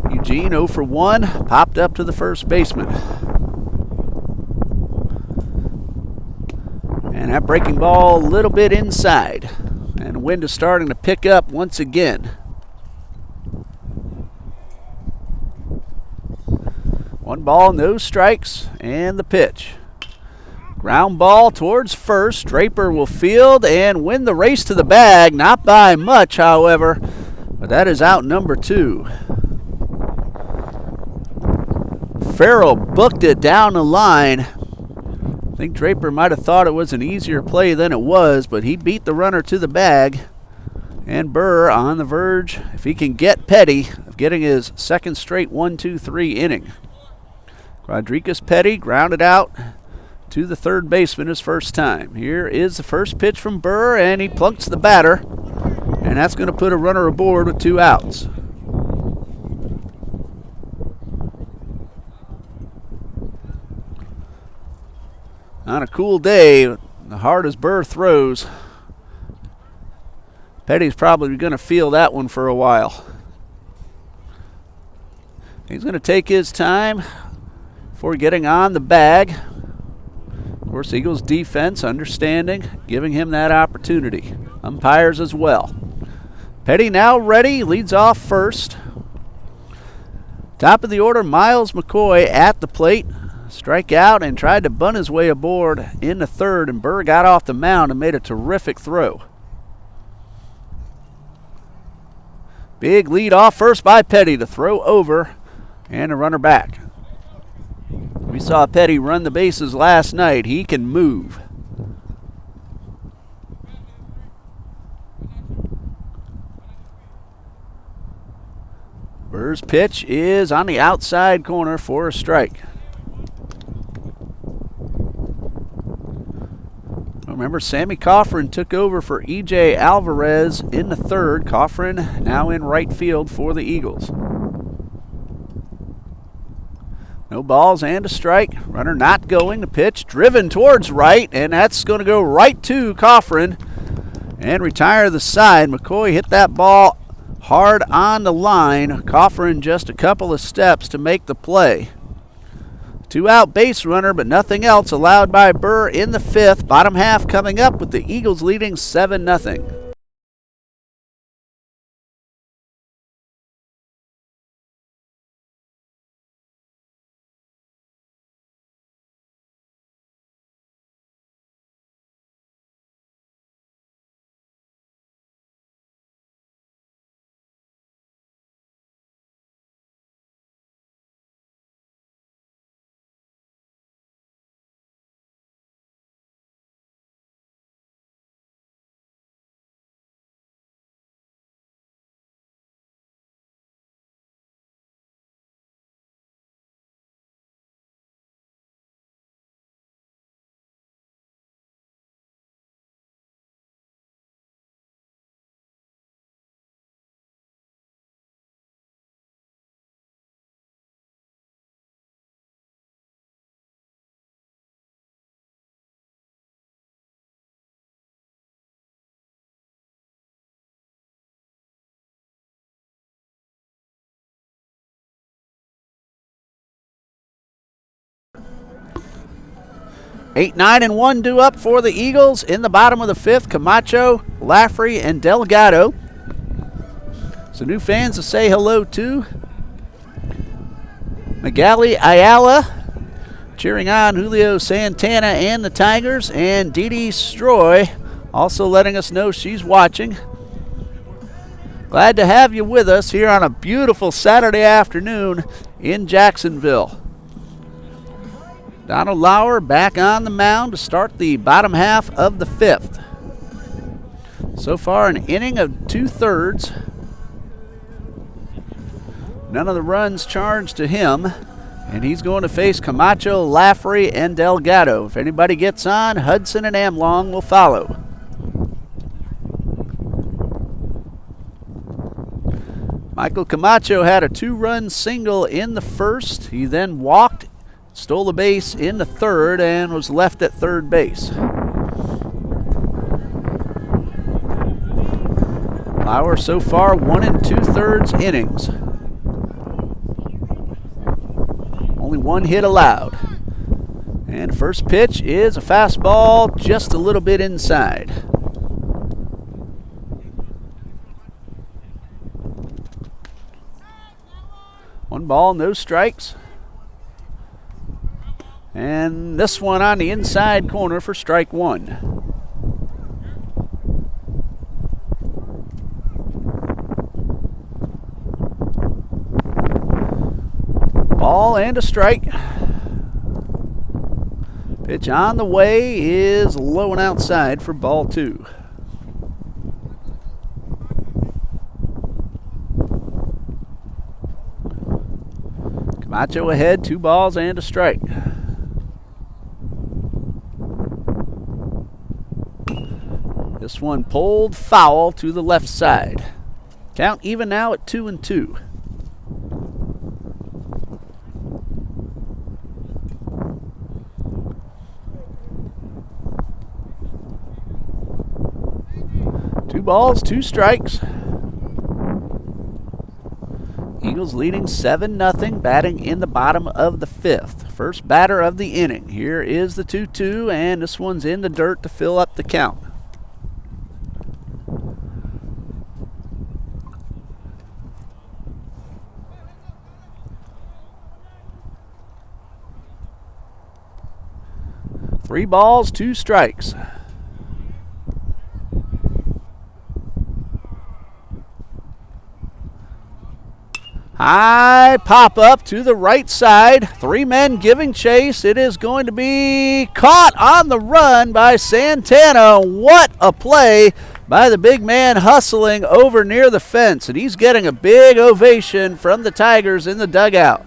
Eugene 0 for 1, popped up to the first baseman. And that breaking ball a little bit inside. And the wind is starting to pick up once again. 1 ball, no strikes, and the pitch. Ground ball towards first. Draper will field and win the race to the bag. Not by much, however, but that is out number 2. Farrell booked it down the line. I think Draper might have thought it was an easier play than it was, but he beat the runner to the bag. And Burr on the verge, if he can get Petty, of getting his second straight 1-2-3 inning. Rodriguez Petty grounded out to the third baseman his first time. Here is the first pitch from Burr, and he plunks the batter. And that's going to put a runner aboard with 2 outs. On a cool day, the hard as Burr throws, Petty's probably going to feel that one for a while. He's going to take his time before getting on the bag. Of course, Eagles defense understanding, giving him that opportunity. Umpires as well. Petty now ready, leads off first. Top of the order, Miles McCoy at the plate. Strike out and tried to bunt his way aboard in the third, and Burr got off the mound and made a terrific throw. Big lead off first by Petty to throw over and a runner back. We saw Petty run the bases last night. He can move. Burr's pitch is on the outside corner for a strike. Remember, Sammy Coffrin took over for E.J. Alvarez in the third. Coffrin now in right field for the Eagles. No balls and a strike. Runner not going. The pitch driven towards right, and that's going to go right to Coffrin and retire the side. McCoy hit that ball hard on the line. Coffrin just a couple of steps to make the play. 2 out base runner, but nothing else allowed by Burr in the fifth. Bottom half coming up with the Eagles leading 7-0. 8, 9, and 1 due up for the Eagles. In the bottom of the 5th, Camacho, Laffrey, and Delgado. So new fans to say hello to. Magali Ayala cheering on Julio Santana and the Tigers, and Dee Dee Stroy also letting us know she's watching. Glad to have you with us here on a beautiful Saturday afternoon in Jacksonville. Donald Lauer back on the mound to start the bottom half of the 5th. So far an inning of 2/3. None of the runs charged to him, and he's going to face Camacho, Laffrey, and Delgado. If anybody gets on, Hudson and Amlong will follow. Michael Camacho had a 2-run single in the 1st. He then walked, stole a base in the 3rd, and was left at 3rd base. Lauer so far 1 2/3 innings. Only 1 hit allowed. And first pitch is a fastball just a little bit inside. One ball, no strikes. And this one on the inside corner for strike 1. Ball and a strike. Pitch on the way is low and outside for ball 2. Camacho ahead, 2 balls and a strike. This one pulled foul to the left side. Count even now at 2-2. Two balls, 2 strikes. Eagles leading 7-0, batting in the bottom of the 5th. First batter of the inning. Here is the 2-2, and this one's in the dirt to fill up the count. Three balls, 2 strikes. High pop up to the right side. 3 men giving chase. It is going to be caught on the run by Santana. What a play by the big man hustling over near the fence. And he's getting a big ovation from the Tigers in the dugout.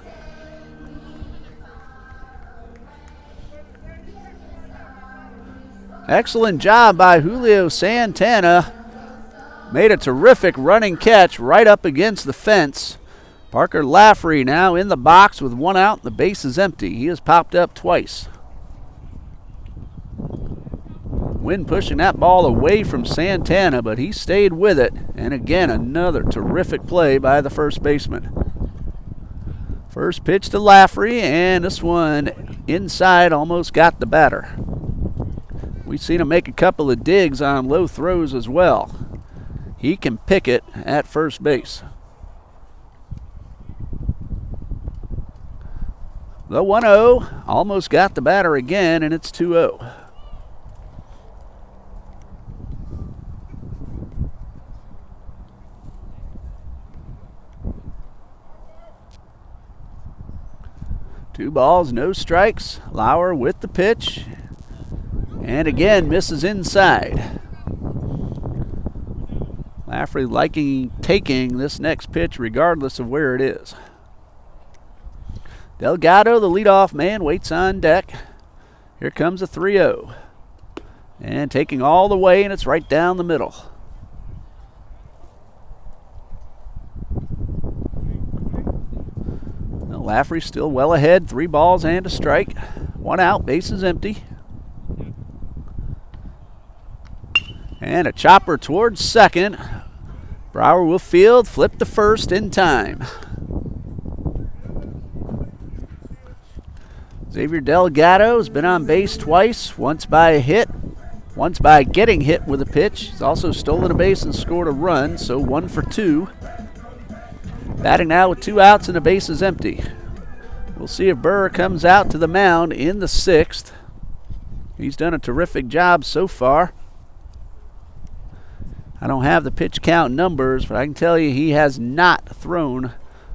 Excellent job by Julio Santana. Made a terrific running catch right up against the fence. Parker Laffrey now in the box with 1 out. The base is empty. He has popped up twice. Wind pushing that ball away from Santana, but he stayed with it. And again, another terrific play by the first baseman. First pitch to Laffrey, and this one inside almost got the batter. We've seen him make a couple of digs on low throws as well. He can pick it at first base. The 1-0 almost got the batter again, and it's 2-0. Two balls, no strikes. Lauer with the pitch. And again, misses inside. Laffrey liking taking this next pitch regardless of where it is. Delgado, the leadoff man, waits on deck. Here comes a 3-0. And taking all the way, and it's right down the middle. Well, Laffrey still well ahead. 3 balls and a strike. 1 out, base is empty. And a chopper towards second. Brower will field, flip to first in time. Xavier Delgado has been on base twice, once by a hit, once by getting hit with a pitch. He's also stolen a base and scored a run, so 1 for 2. Batting now with 2 outs and a base is empty. We'll see if Burr comes out to the mound in the 6th. He's done a terrific job so far. I don't have the pitch count numbers, but I can tell you he has not thrown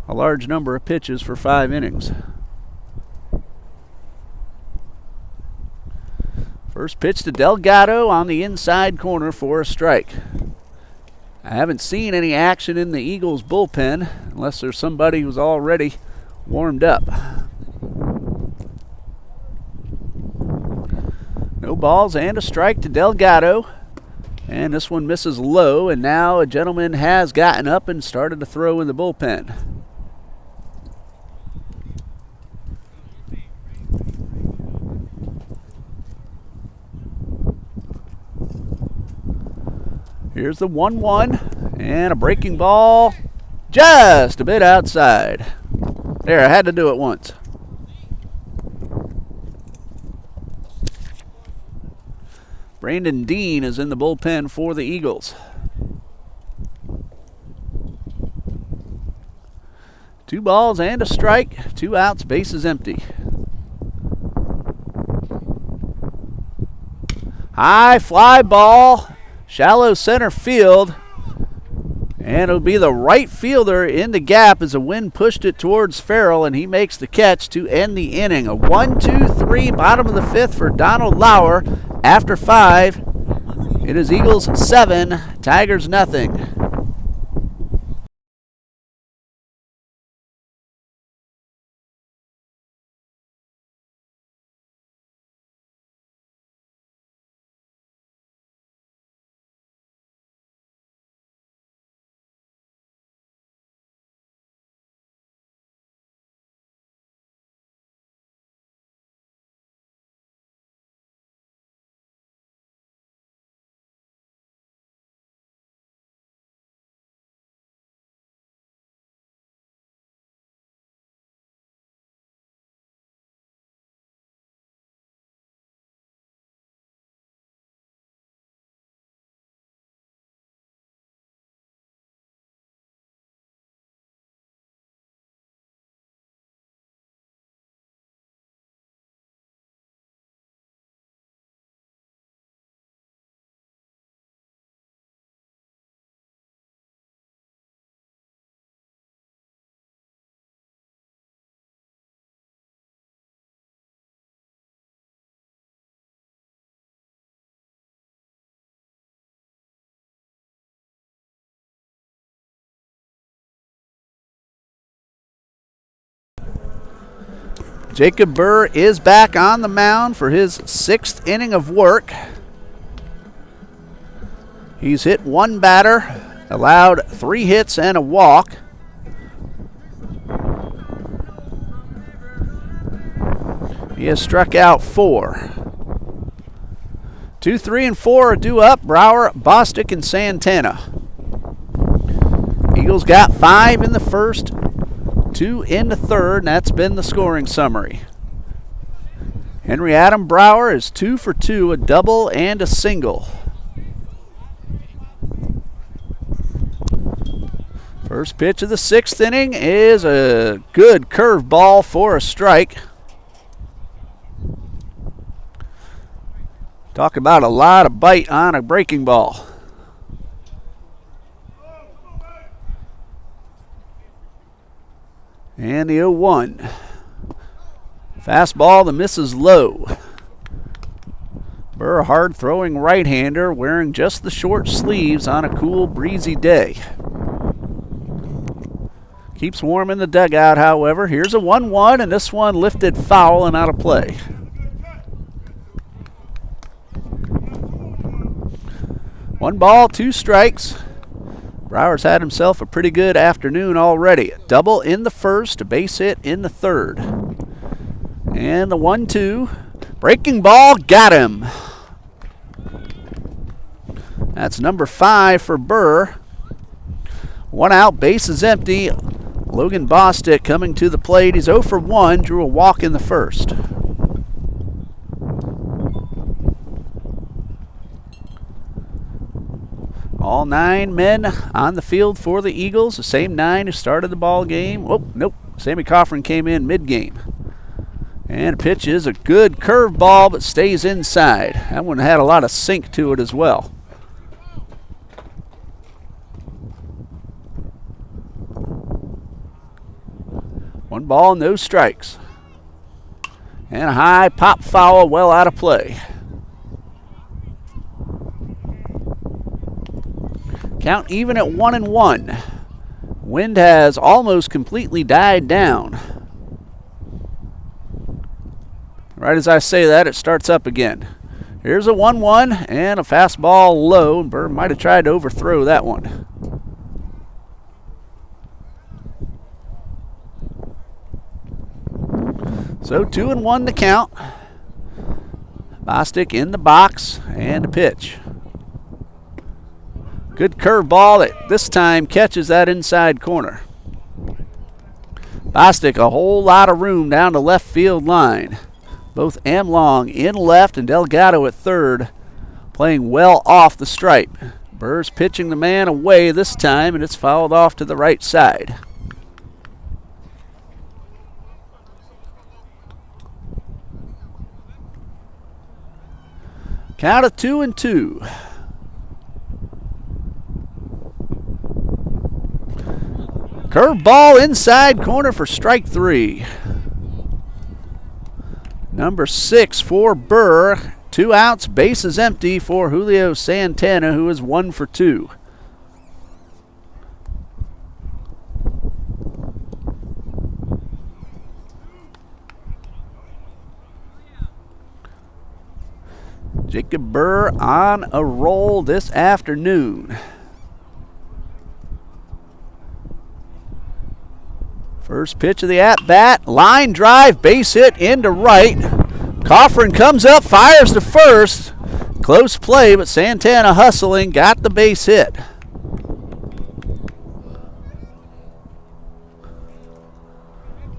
a large number of pitches for 5 innings. First pitch to Delgado on the inside corner for a strike. I haven't seen any action in the Eagles bullpen unless there's somebody who's already warmed up. No balls and a strike to Delgado. And this one misses low, and now a gentleman has gotten up and started to throw in the bullpen. Here's the 1-1, and a breaking ball just a bit outside. There, I had to do it once. Brandon Dean is in the bullpen for the Eagles. 2 balls and a strike, 2 outs, base is empty. High fly ball. Shallow center field, and it'll be the right fielder in the gap as the wind pushed it towards Farrell, and he makes the catch to end the inning. A 1-2-3, bottom of the 5th for Donald Lauer. After 5, it is Eagles 7, Tigers nothing. Jacob Burr is back on the mound for his 6th inning of work. He's hit 1 batter, allowed 3 hits and a walk. He has struck out 4. 2, 3, and 4 are due up. Brower, Bostic, and Santana. Eagles got 5 in the first, 2 in the third, and that's been the scoring summary. Henry Adam Brower is 2 for 2, a double and a single. First pitch of the 6th inning is a good curveball for a strike. Talk about a lot of bite on a breaking ball. And the 0-1. Fastball that misses low. Burr, a hard-throwing right-hander, wearing just the short sleeves on a cool, breezy day. Keeps warm in the dugout, however. Here's a 1-1, and this one lifted foul and out of play. One ball, 2 strikes. Brower's had himself a pretty good afternoon already. A double in the first, a base hit in the third. And the 1-2. Breaking ball, got him. That's number 5 for Burr. 1 out, base is empty. Logan Bostic coming to the plate. He's 0 for 1, drew a walk in the first. All 9 men on the field for the Eagles, the same 9 who started the ball game. Oh, nope. Sammy Coffrin came in mid-game. And the pitch is a good curve ball, but stays inside. That one had a lot of sink to it as well. One ball, no strikes. And a high pop foul, well out of play. Count even at 1-1. Wind has almost completely died down. Right as I say that, it starts up again. Here's a 1-1 and a fastball low. Burr might have tried to overthrow that one. So 2-1 to count. Bostic in the box and a pitch. Good curveball that this time catches that inside corner. Bostic a whole lot of room down the left field line. Both Amlong in left and Delgado at third, playing well off the stripe. Burr's pitching the man away this time, and it's fouled off to the right side. Count of 2-2. Curveball inside corner for strike 3. Number 6 for Burr. 2 outs, bases empty for Julio Santana, who is 1 for 2. Jacob Burr on a roll this afternoon. First pitch of the at-bat, line drive, base hit into right. Coffrin comes up, fires to first. Close play, but Santana hustling, got the base hit.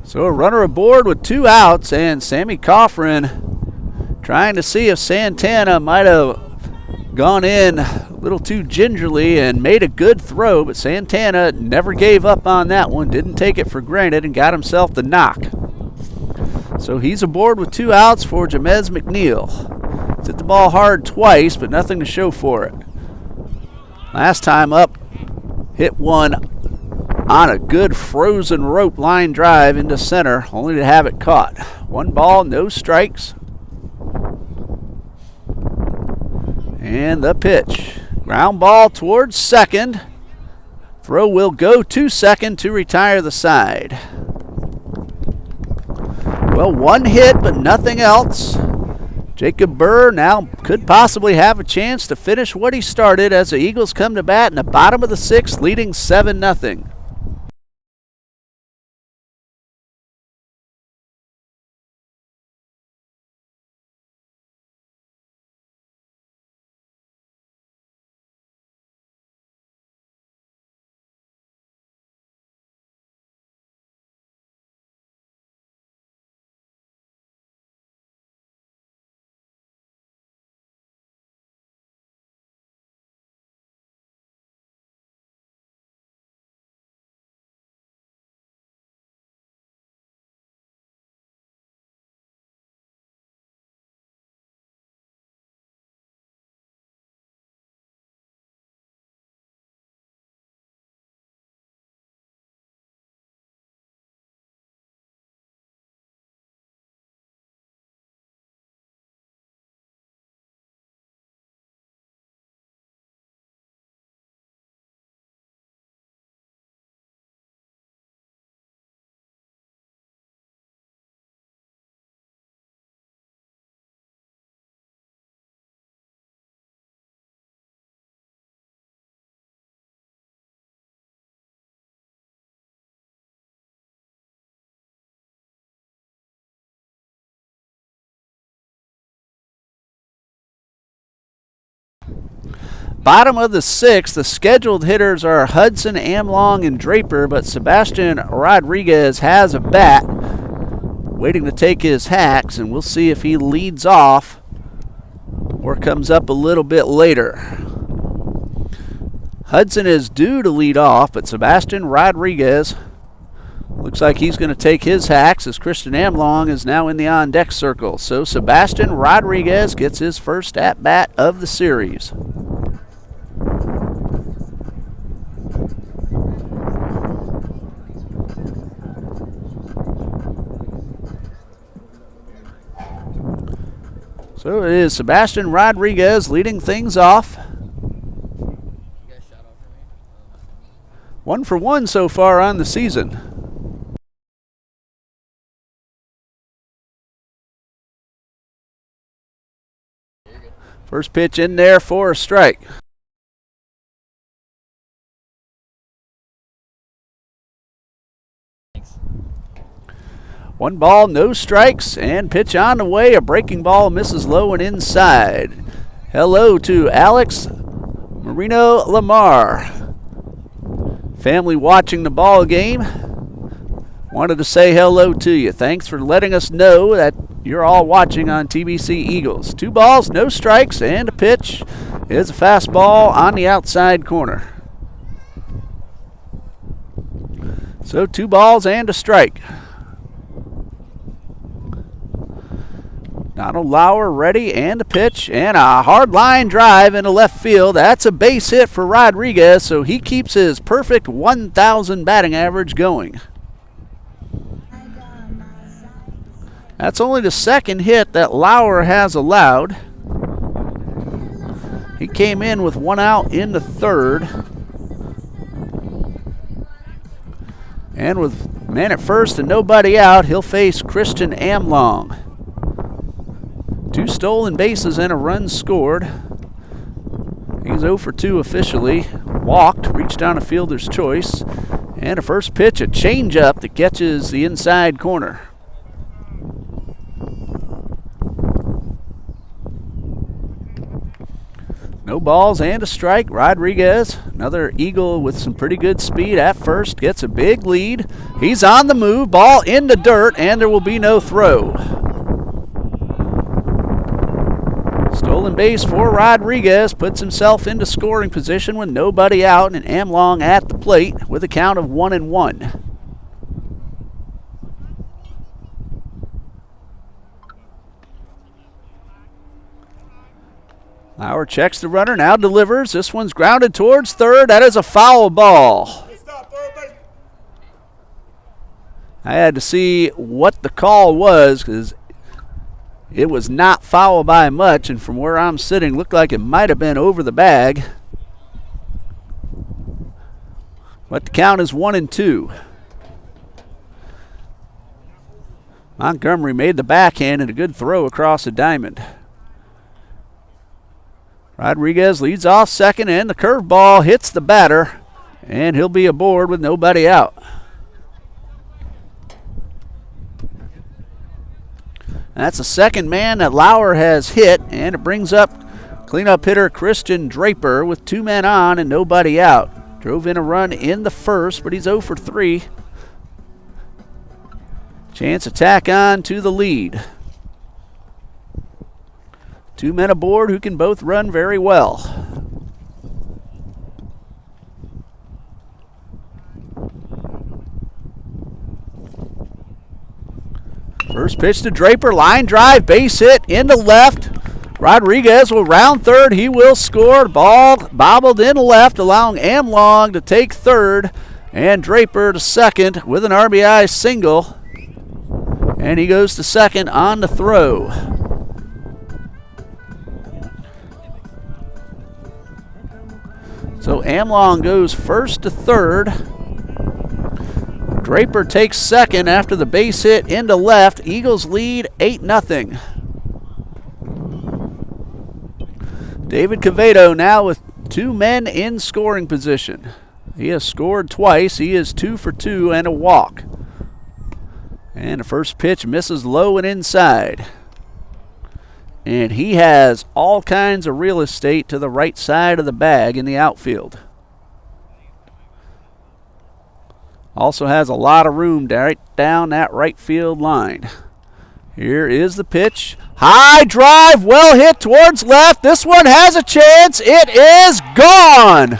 So a runner aboard with 2 outs, and Sammy Coffrin trying to see if Santana might have gone in a little too gingerly and made a good throw, but Santana never gave up on that one, didn't take it for granted, and got himself the knock. So he's aboard with 2 outs for Jamez McNeil. He's hit the ball hard twice, but nothing to show for it. Last time up, hit one on a good frozen rope line drive into center, only to have it caught. 1 ball, no strikes. And the pitch. Ground ball towards second. Throw will go to second to retire the side. Well, 1 hit, but nothing else. Jacob Burr now could possibly have a chance to finish what he started as the Eagles come to bat in the bottom of the 6th, leading 7-0. Bottom of the 6th, the scheduled hitters are Hudson, Amlong, and Draper, but Sebastian Rodriguez has a bat, waiting to take his hacks, and we'll see if he leads off or comes up a little bit later. Hudson is due to lead off, but Sebastian Rodriguez looks like he's going to take his hacks as Christian Amlong is now in the on-deck circle. So Sebastian Rodriguez gets his first at-bat of the series. So it is Sebastian Rodriguez leading things off. 1 for 1 so far on the season. First pitch in there for a strike. One ball, no strikes, and pitch on the way. A breaking ball misses low and inside. Hello to Alex Marino Lamar. Family watching the ball game. Wanted to say hello to you. Thanks for letting us know that you're all watching on TBC Eagles. 2 balls, no strikes, and a pitch is a fastball on the outside corner. So 2 balls and a strike. Donald Lauer ready, and a pitch, and a hard line drive into left field. That's a base hit for Rodriguez, so he keeps his perfect 1,000 batting average going. That's only the second hit that Lauer has allowed. He came in with 1 out in the 3rd. And with man at first and nobody out, he'll face Christian Amlong. 2 stolen bases and a run scored. He's 0 for 2 officially. Walked, reached on a fielder's choice. And a first pitch, a changeup that catches the inside corner. No balls and a strike. Rodriguez, another Eagle with some pretty good speed at first, gets a big lead. He's on the move, ball in the dirt, and there will be no throw. Stolen base for Rodriguez, puts himself into scoring position with nobody out, and Amlong at the plate with a count of 1-1. Lauer checks the runner, now delivers. This one's grounded towards third. That is a foul ball. I had to see what the call was because it was not foul by much, and from where I'm sitting, looked like it might have been over the bag. But the count is 1-2. Montgomery made the backhand and a good throw across the diamond. Rodriguez leads off second, and the curveball hits the batter, and he'll be aboard with nobody out. That's the second man that Lauer has hit, and it brings up cleanup hitter Christian Draper with 2 men on and nobody out. Drove in a run in the first, but he's 0 for 3. Chance to tack on to the lead. 2 men aboard who can both run very well. First pitch to Draper, line drive, base hit into left. Rodriguez will round third. He will score. Ball bobbled in left, allowing Amlong to take third, and Draper to second with an RBI single. And he goes to second on the throw. So Amlong goes first to third. Draper takes second after the base hit into left. Eagles lead 8-0. David Quevedo now with 2 men in scoring position. He has scored twice. He is 2 for 2 and a walk. And the first pitch misses low and inside. And he has all kinds of real estate to the right side of the bag in the outfield. Also has a lot of room right down that right field line. Here is the pitch. High drive, well hit towards left. This one has a chance. It is gone.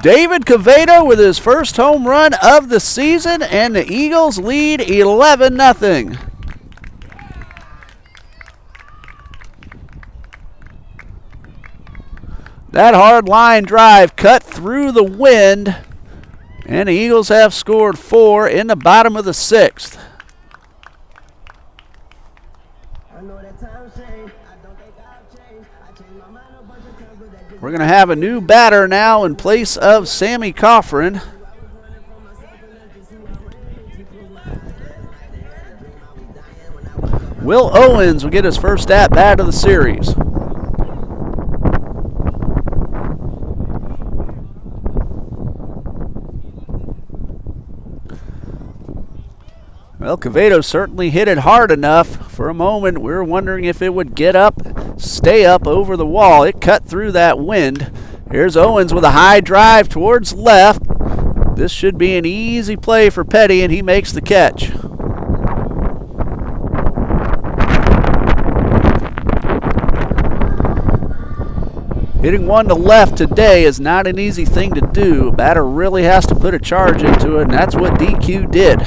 David Cavado with his first home run of the season, and the Eagles lead 11-0. That hard line drive cut through the wind, and the Eagles have scored 4 in the bottom of the 6th. We're going to have a new batter now in place of Sammy Coffrin. Will Owens will get his first at-bat of the series. Well, Cavado certainly hit it hard enough. For a moment, we were wondering if it would get up, stay up over the wall. It cut through that wind. Here's Owens with a high drive towards left. This should be an easy play for Petty, and he makes the catch. Hitting one to left today is not an easy thing to do. A batter really has to put a charge into it, and that's what DQ did.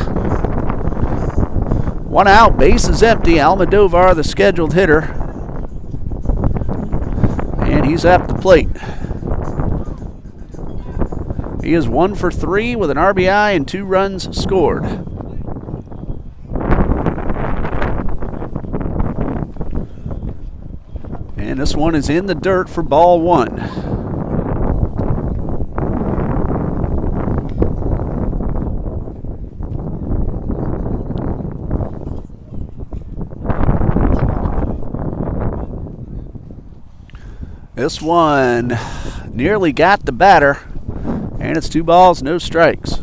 One out, base is empty. Almodovar, the scheduled hitter. And he's at the plate. He is 1 for 3 with an RBI and 2 runs scored. And this one is in the dirt for ball 1. This one nearly got the batter, and it's 2 balls, no strikes.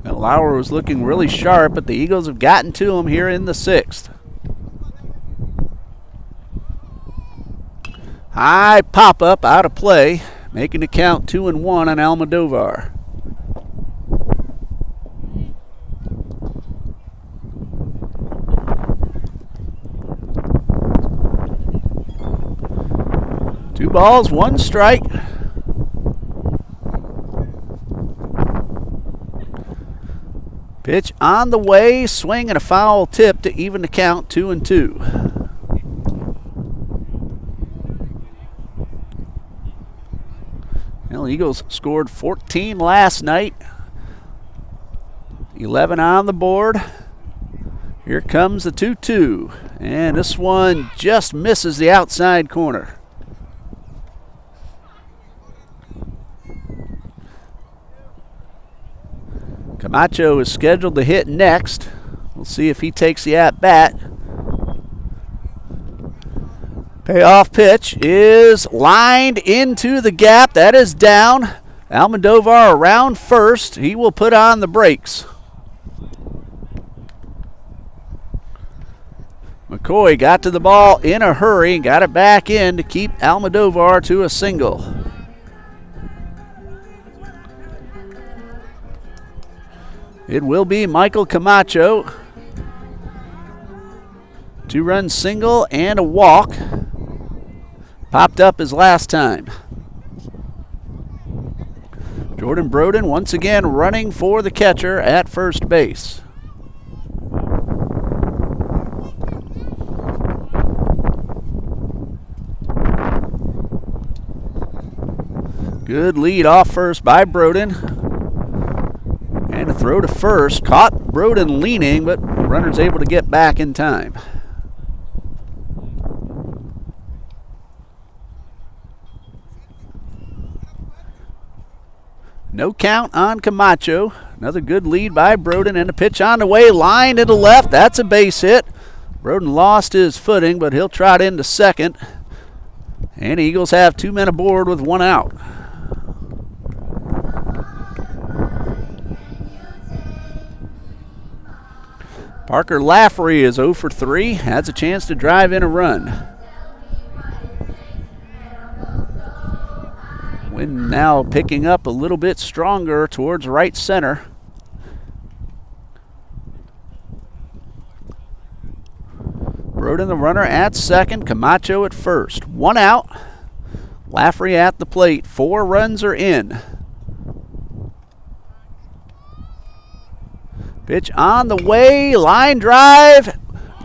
Now, Lauer was looking really sharp, but the Eagles have gotten to him here in the 6th. High pop-up out of play, making the count 2-1 on Almodovar. Two balls, 1 strike. Pitch on the way, swing and a foul tip to even the count, 2-2. Well, Eagles scored 14 last night. 11 on the board. Here comes the 2-2. And this one just misses the outside corner. Camacho is scheduled to hit next. We'll see if he takes the at-bat. Payoff pitch is lined into the gap. That is down. Almodovar around first. He will put on the brakes. McCoy got to the ball in a hurry and got it back in to keep Almodovar to a single. It will be Michael Camacho. 2-run single and a walk. Popped up his last time. Jordan Broden once again running for the catcher at first base. Good lead off first by Broden. And a throw to first. Caught Broden leaning, but the runner's able to get back in time. No count on Camacho. Another good lead by Broden, and a pitch on the way. Line to the left. That's a base hit. Broden lost his footing, but he'll trot into second. And the Eagles have 2 men aboard with 1 out. Parker Lafferty is 0 for 3, has a chance to drive in a run. Wind now picking up a little bit stronger towards right center. Rode in the runner at second, Camacho at first. 1 out. Lafferty at the plate. 4 runs are in. Pitch on the way. Line drive.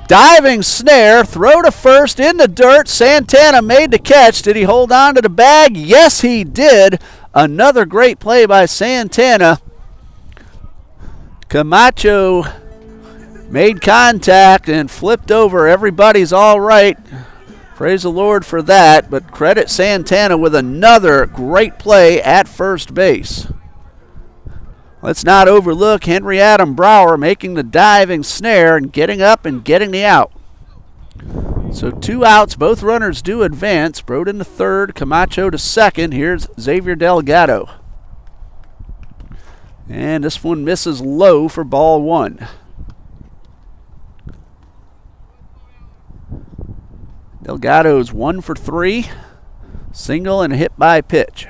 Diving snare. Throw to first in the dirt. Santana made the catch. Did he hold on to the bag? Yes, he did. Another great play by Santana. Camacho made contact and flipped over. Everybody's all right. Praise the Lord for that. But credit Santana with another great play at first base. Let's not overlook Henry Adam Brower making the diving snare and getting up and getting the out. So 2 outs, both runners do advance. Broden to third, Camacho to second. Here's Xavier Delgado. And this one misses low for ball 1. Delgado's 1 for 3. Single and a hit by pitch.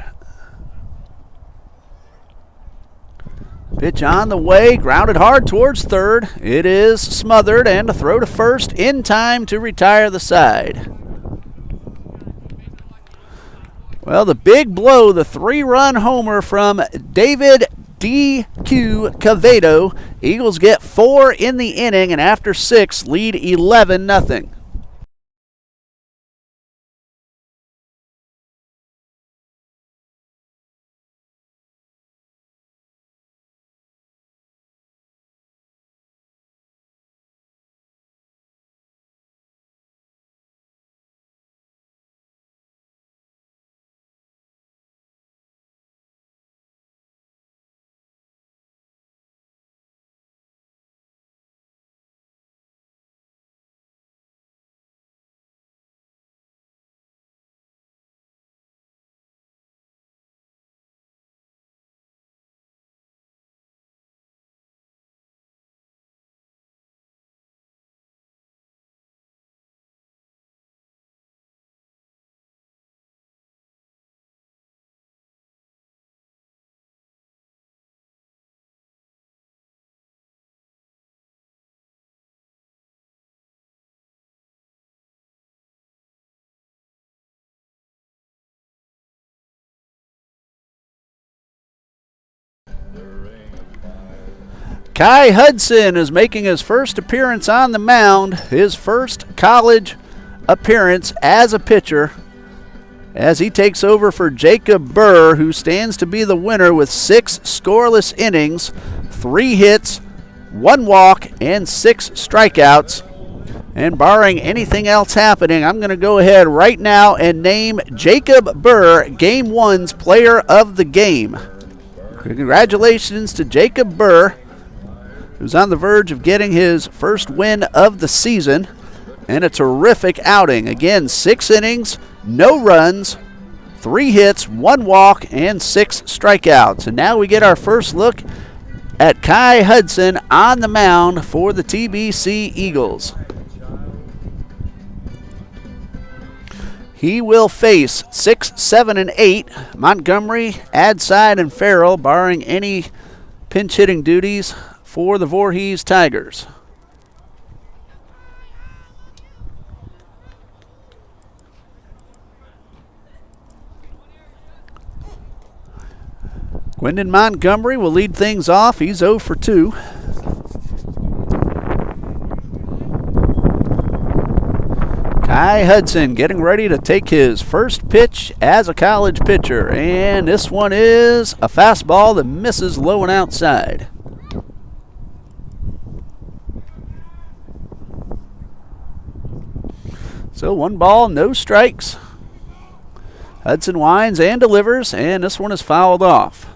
Pitch on the way, grounded hard towards third. It is smothered, and a throw to first in time to retire the side. Well, the big blow, the 3-run homer from David D.Q. Cavedo. Eagles get 4 in the inning, and after 6, lead 11-0. Kai Hudson is making his first appearance on the mound, his first college appearance as a pitcher, as he takes over for Jacob Burr, who stands to be the winner with 6 scoreless innings, 3 hits, 1 walk, and 6 strikeouts. And barring anything else happening, I'm going to go ahead right now and name Jacob Burr Game 1's Player of the Game. Congratulations to Jacob Burr, who's on the verge of getting his first win of the season, and a terrific outing. Again, 6 innings, no runs, 3 hits, 1 walk, and 6 strikeouts. And now we get our first look at Kai Hudson on the mound for the TBC Eagles. He will face 6, 7, and 8, Montgomery, Adside, and Farrell, barring any pinch hitting duties for the Voorhees Tigers. Gwendon Montgomery will lead things off. He's 0 for 2. Kai Hudson getting ready to take his first pitch as a college pitcher. And this one is a fastball that misses low and outside. So 1 ball, no strikes. Hudson winds and delivers, and this one is fouled off.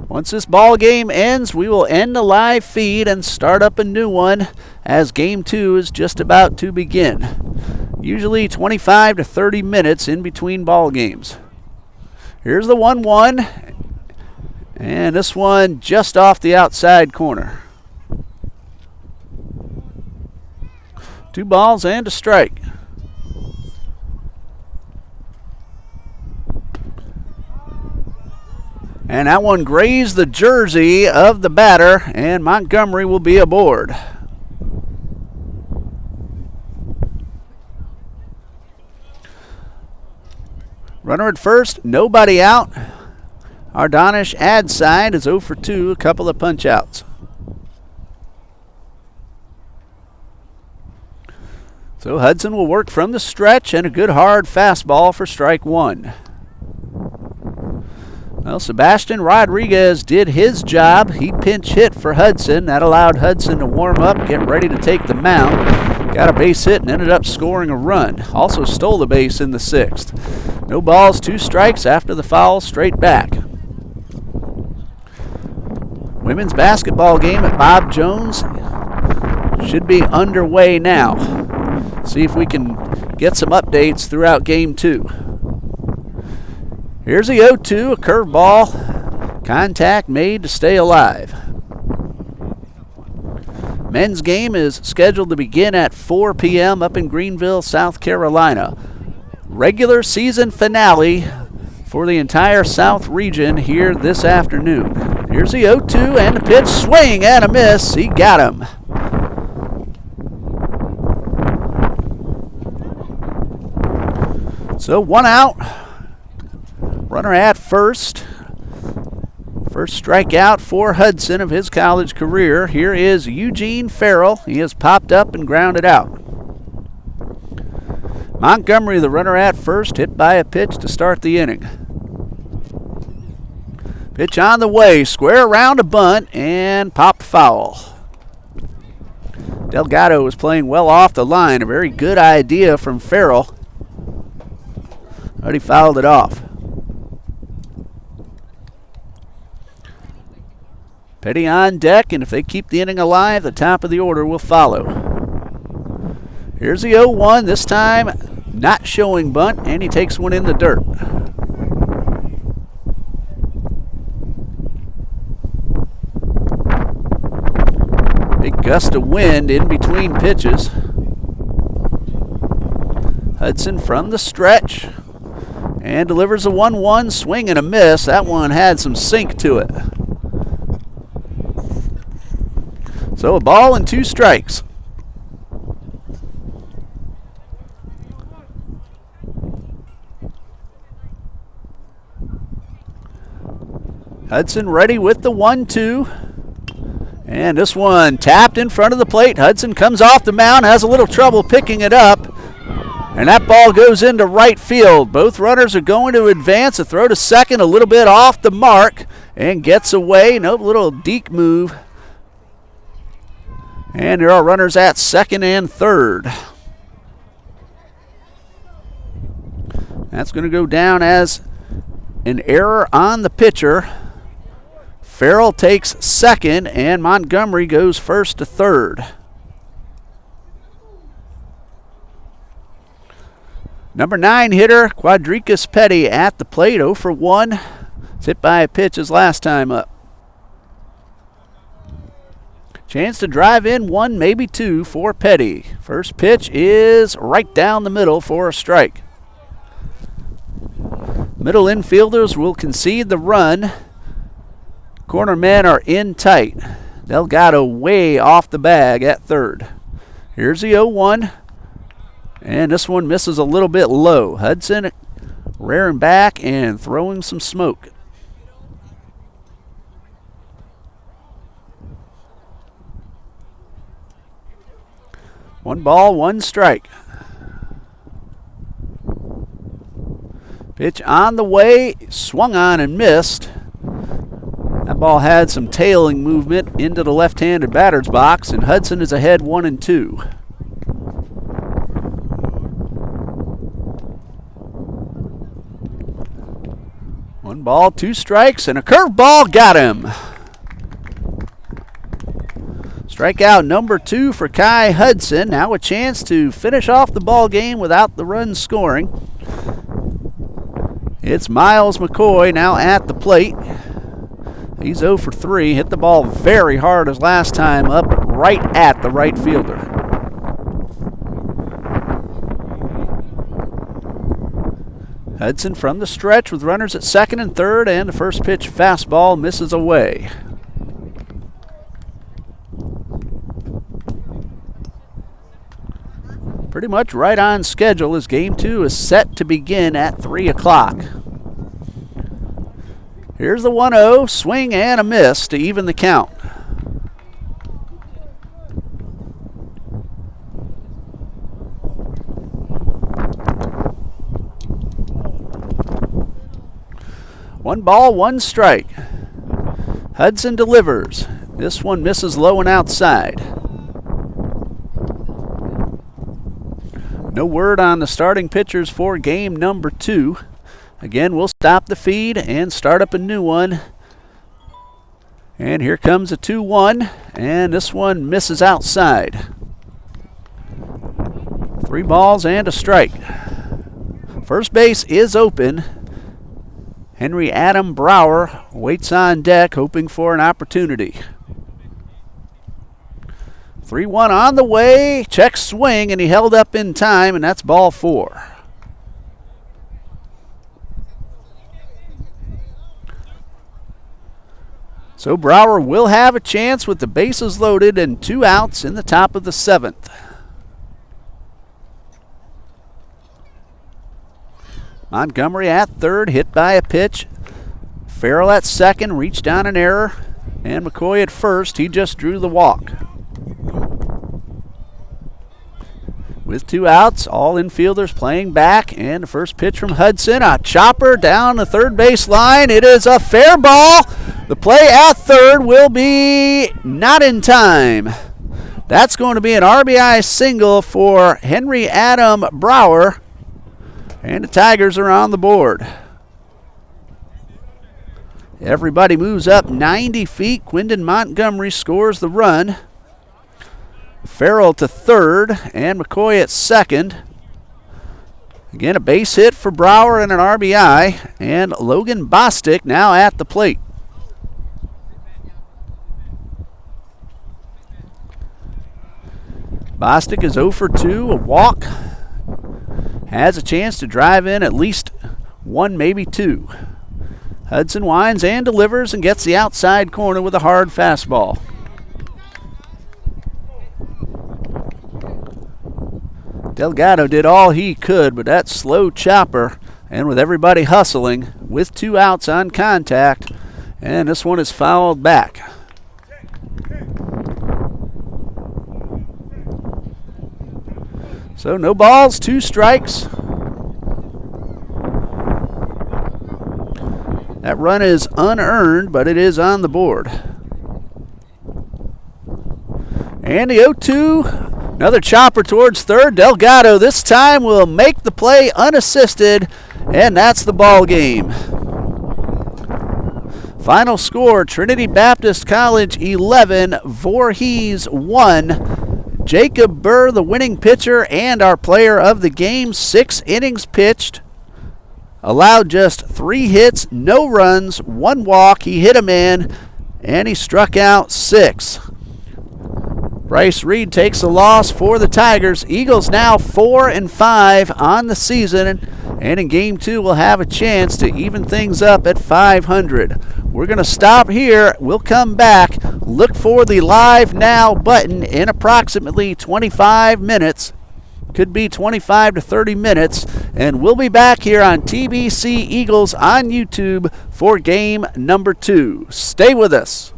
Once this ball game ends, we will end the live feed and start up a new one, as game 2 is just about to begin. Usually 25 to 30 minutes in between ball games. Here's the 1-1, and this one just off the outside corner. 2 balls and a strike. And that one grazed the jersey of the batter, and Montgomery will be aboard. Runner at first, nobody out. Ardonish Adside is 0 for 2, a couple of punch-outs. So Hudson will work from the stretch, and a good hard fastball for strike one. Well, Sebastian Rodriguez did his job. He pinch hit for Hudson. That allowed Hudson to warm up, get ready to take the mound. Got a base hit and ended up scoring a run. Also stole the base in the sixth. No balls, 2 strikes after the foul, straight back. Women's basketball game at Bob Jones should be underway now. See if we can get some updates throughout game 2. Here's the 0-2, a curveball. Contact made to stay alive. Men's game is scheduled to begin at 4 p.m. up in Greenville, South Carolina. Regular season finale for the entire South region here this afternoon. Here's the 0-2 and the pitch, swing and a miss. He got him. So 1 out. Runner at first. First strikeout for Hudson of his college career. Here is Eugene Farrell. He has popped up and grounded out. Montgomery, the runner at first, hit by a pitch to start the inning. Pitch on the way, square around a bunt, and popped foul. Delgado was playing well off the line. A very good idea from Farrell. But he fouled it off. Petty on deck, and if they keep the inning alive, the top of the order will follow. Here's the 0-1, this time not showing bunt, and he takes one in the dirt. Big gust of wind in between pitches. Hudson from the stretch and delivers a 1-1, swing and a miss. That one had some sink to it. So a ball and 2 strikes. Hudson ready with the 1-2. And this one tapped in front of the plate. Hudson comes off the mound, has a little trouble picking it up. And that ball goes into right field. Both runners are going to advance. A throw to second, a little bit off the mark, and gets away. No, little deke move. And there are runners at second and third. That's going to go down as an error on the pitcher. Farrell takes second, and Montgomery goes first to third. Number 9 hitter, Quadricus Petty at the plate, 0 for 1. It's hit by a pitch his last time up. Chance to drive in 1, maybe 2 for Petty. First pitch is right down the middle for a strike. Middle infielders will concede the run. Corner men are in tight. Delgado way off the bag at third. Here's the 0-1. And this one misses a little bit low. Hudson rearing back and throwing some smoke. One ball, 1 strike. Pitch on the way, swung on and missed. That ball had some tailing movement into the left-handed batter's box, and Hudson is ahead 1-2. One ball, 2 strikes, and a curveball got him. Strikeout number 2 for Kai Hudson. Now a chance to finish off the ball game without the run scoring. It's Miles McCoy now at the plate. He's 0 for 3. Hit the ball very hard his last time up, right at the right fielder. Hudson from the stretch with runners at second and third, and the first pitch fastball misses away. Pretty much right on schedule as game 2 is set to begin at 3 o'clock. Here's the 1-0, swing and a miss to even the count. One ball, one strike. Hudson delivers. This one misses low and outside. No word on the starting pitchers for game number 2. Again, we'll stop the feed and start up a new one. And here comes a 2-1, and this one misses outside. 3 balls and a strike. First base is open. Henry Adam Brower waits on deck, hoping for an opportunity. 3-1 on the way, check swing, and he held up in time, and that's ball 4. So Brower will have a chance with the bases loaded and 2 outs in the top of the 7th. Montgomery at third, hit by a pitch. Farrell at second, reached on an error. And McCoy at first, he just drew the walk. With 2 outs, all infielders playing back, and the first pitch from Hudson, a chopper down the third base line. It is a fair ball. The play at third will be not in time. That's going to be an RBI single for Henry Adam Brower. And the Tigers are on the board. Everybody moves up 90 feet. Quindon Montgomery scores the run. Farrell to third, and McCoy at second. Again, a base hit for Brower and an RBI. And Logan Bostic now at the plate. Bostic is 0 for 2, a walk. Has a chance to drive in at least 1, maybe 2. Hudson winds and delivers and gets the outside corner with a hard fastball. Delgado did all he could, but that slow chopper, and with everybody hustling, with 2 outs on contact, and this one is fouled back. So no balls, 2 strikes. That run is unearned, but it is on the board. And the 0-2, another chopper towards third. Delgado this time will make the play unassisted, and that's the ball game. Final score, Trinity Baptist College 11, Voorhees 1. Jacob Burr, the winning pitcher and our player of the game, 6 innings pitched. Allowed just 3 hits, no runs, 1 walk. He hit a man, and he struck out 6. Bryce Reed takes the loss for the Tigers. Eagles now 4-5 on the season, and in game 2 we'll have a chance to even things up at 500. We're going to stop here. We'll come back. Look for the Live Now button in approximately 25 minutes. Could be 25 to 30 minutes. And we'll be back here on TBC Eagles on YouTube for game number 2. Stay with us.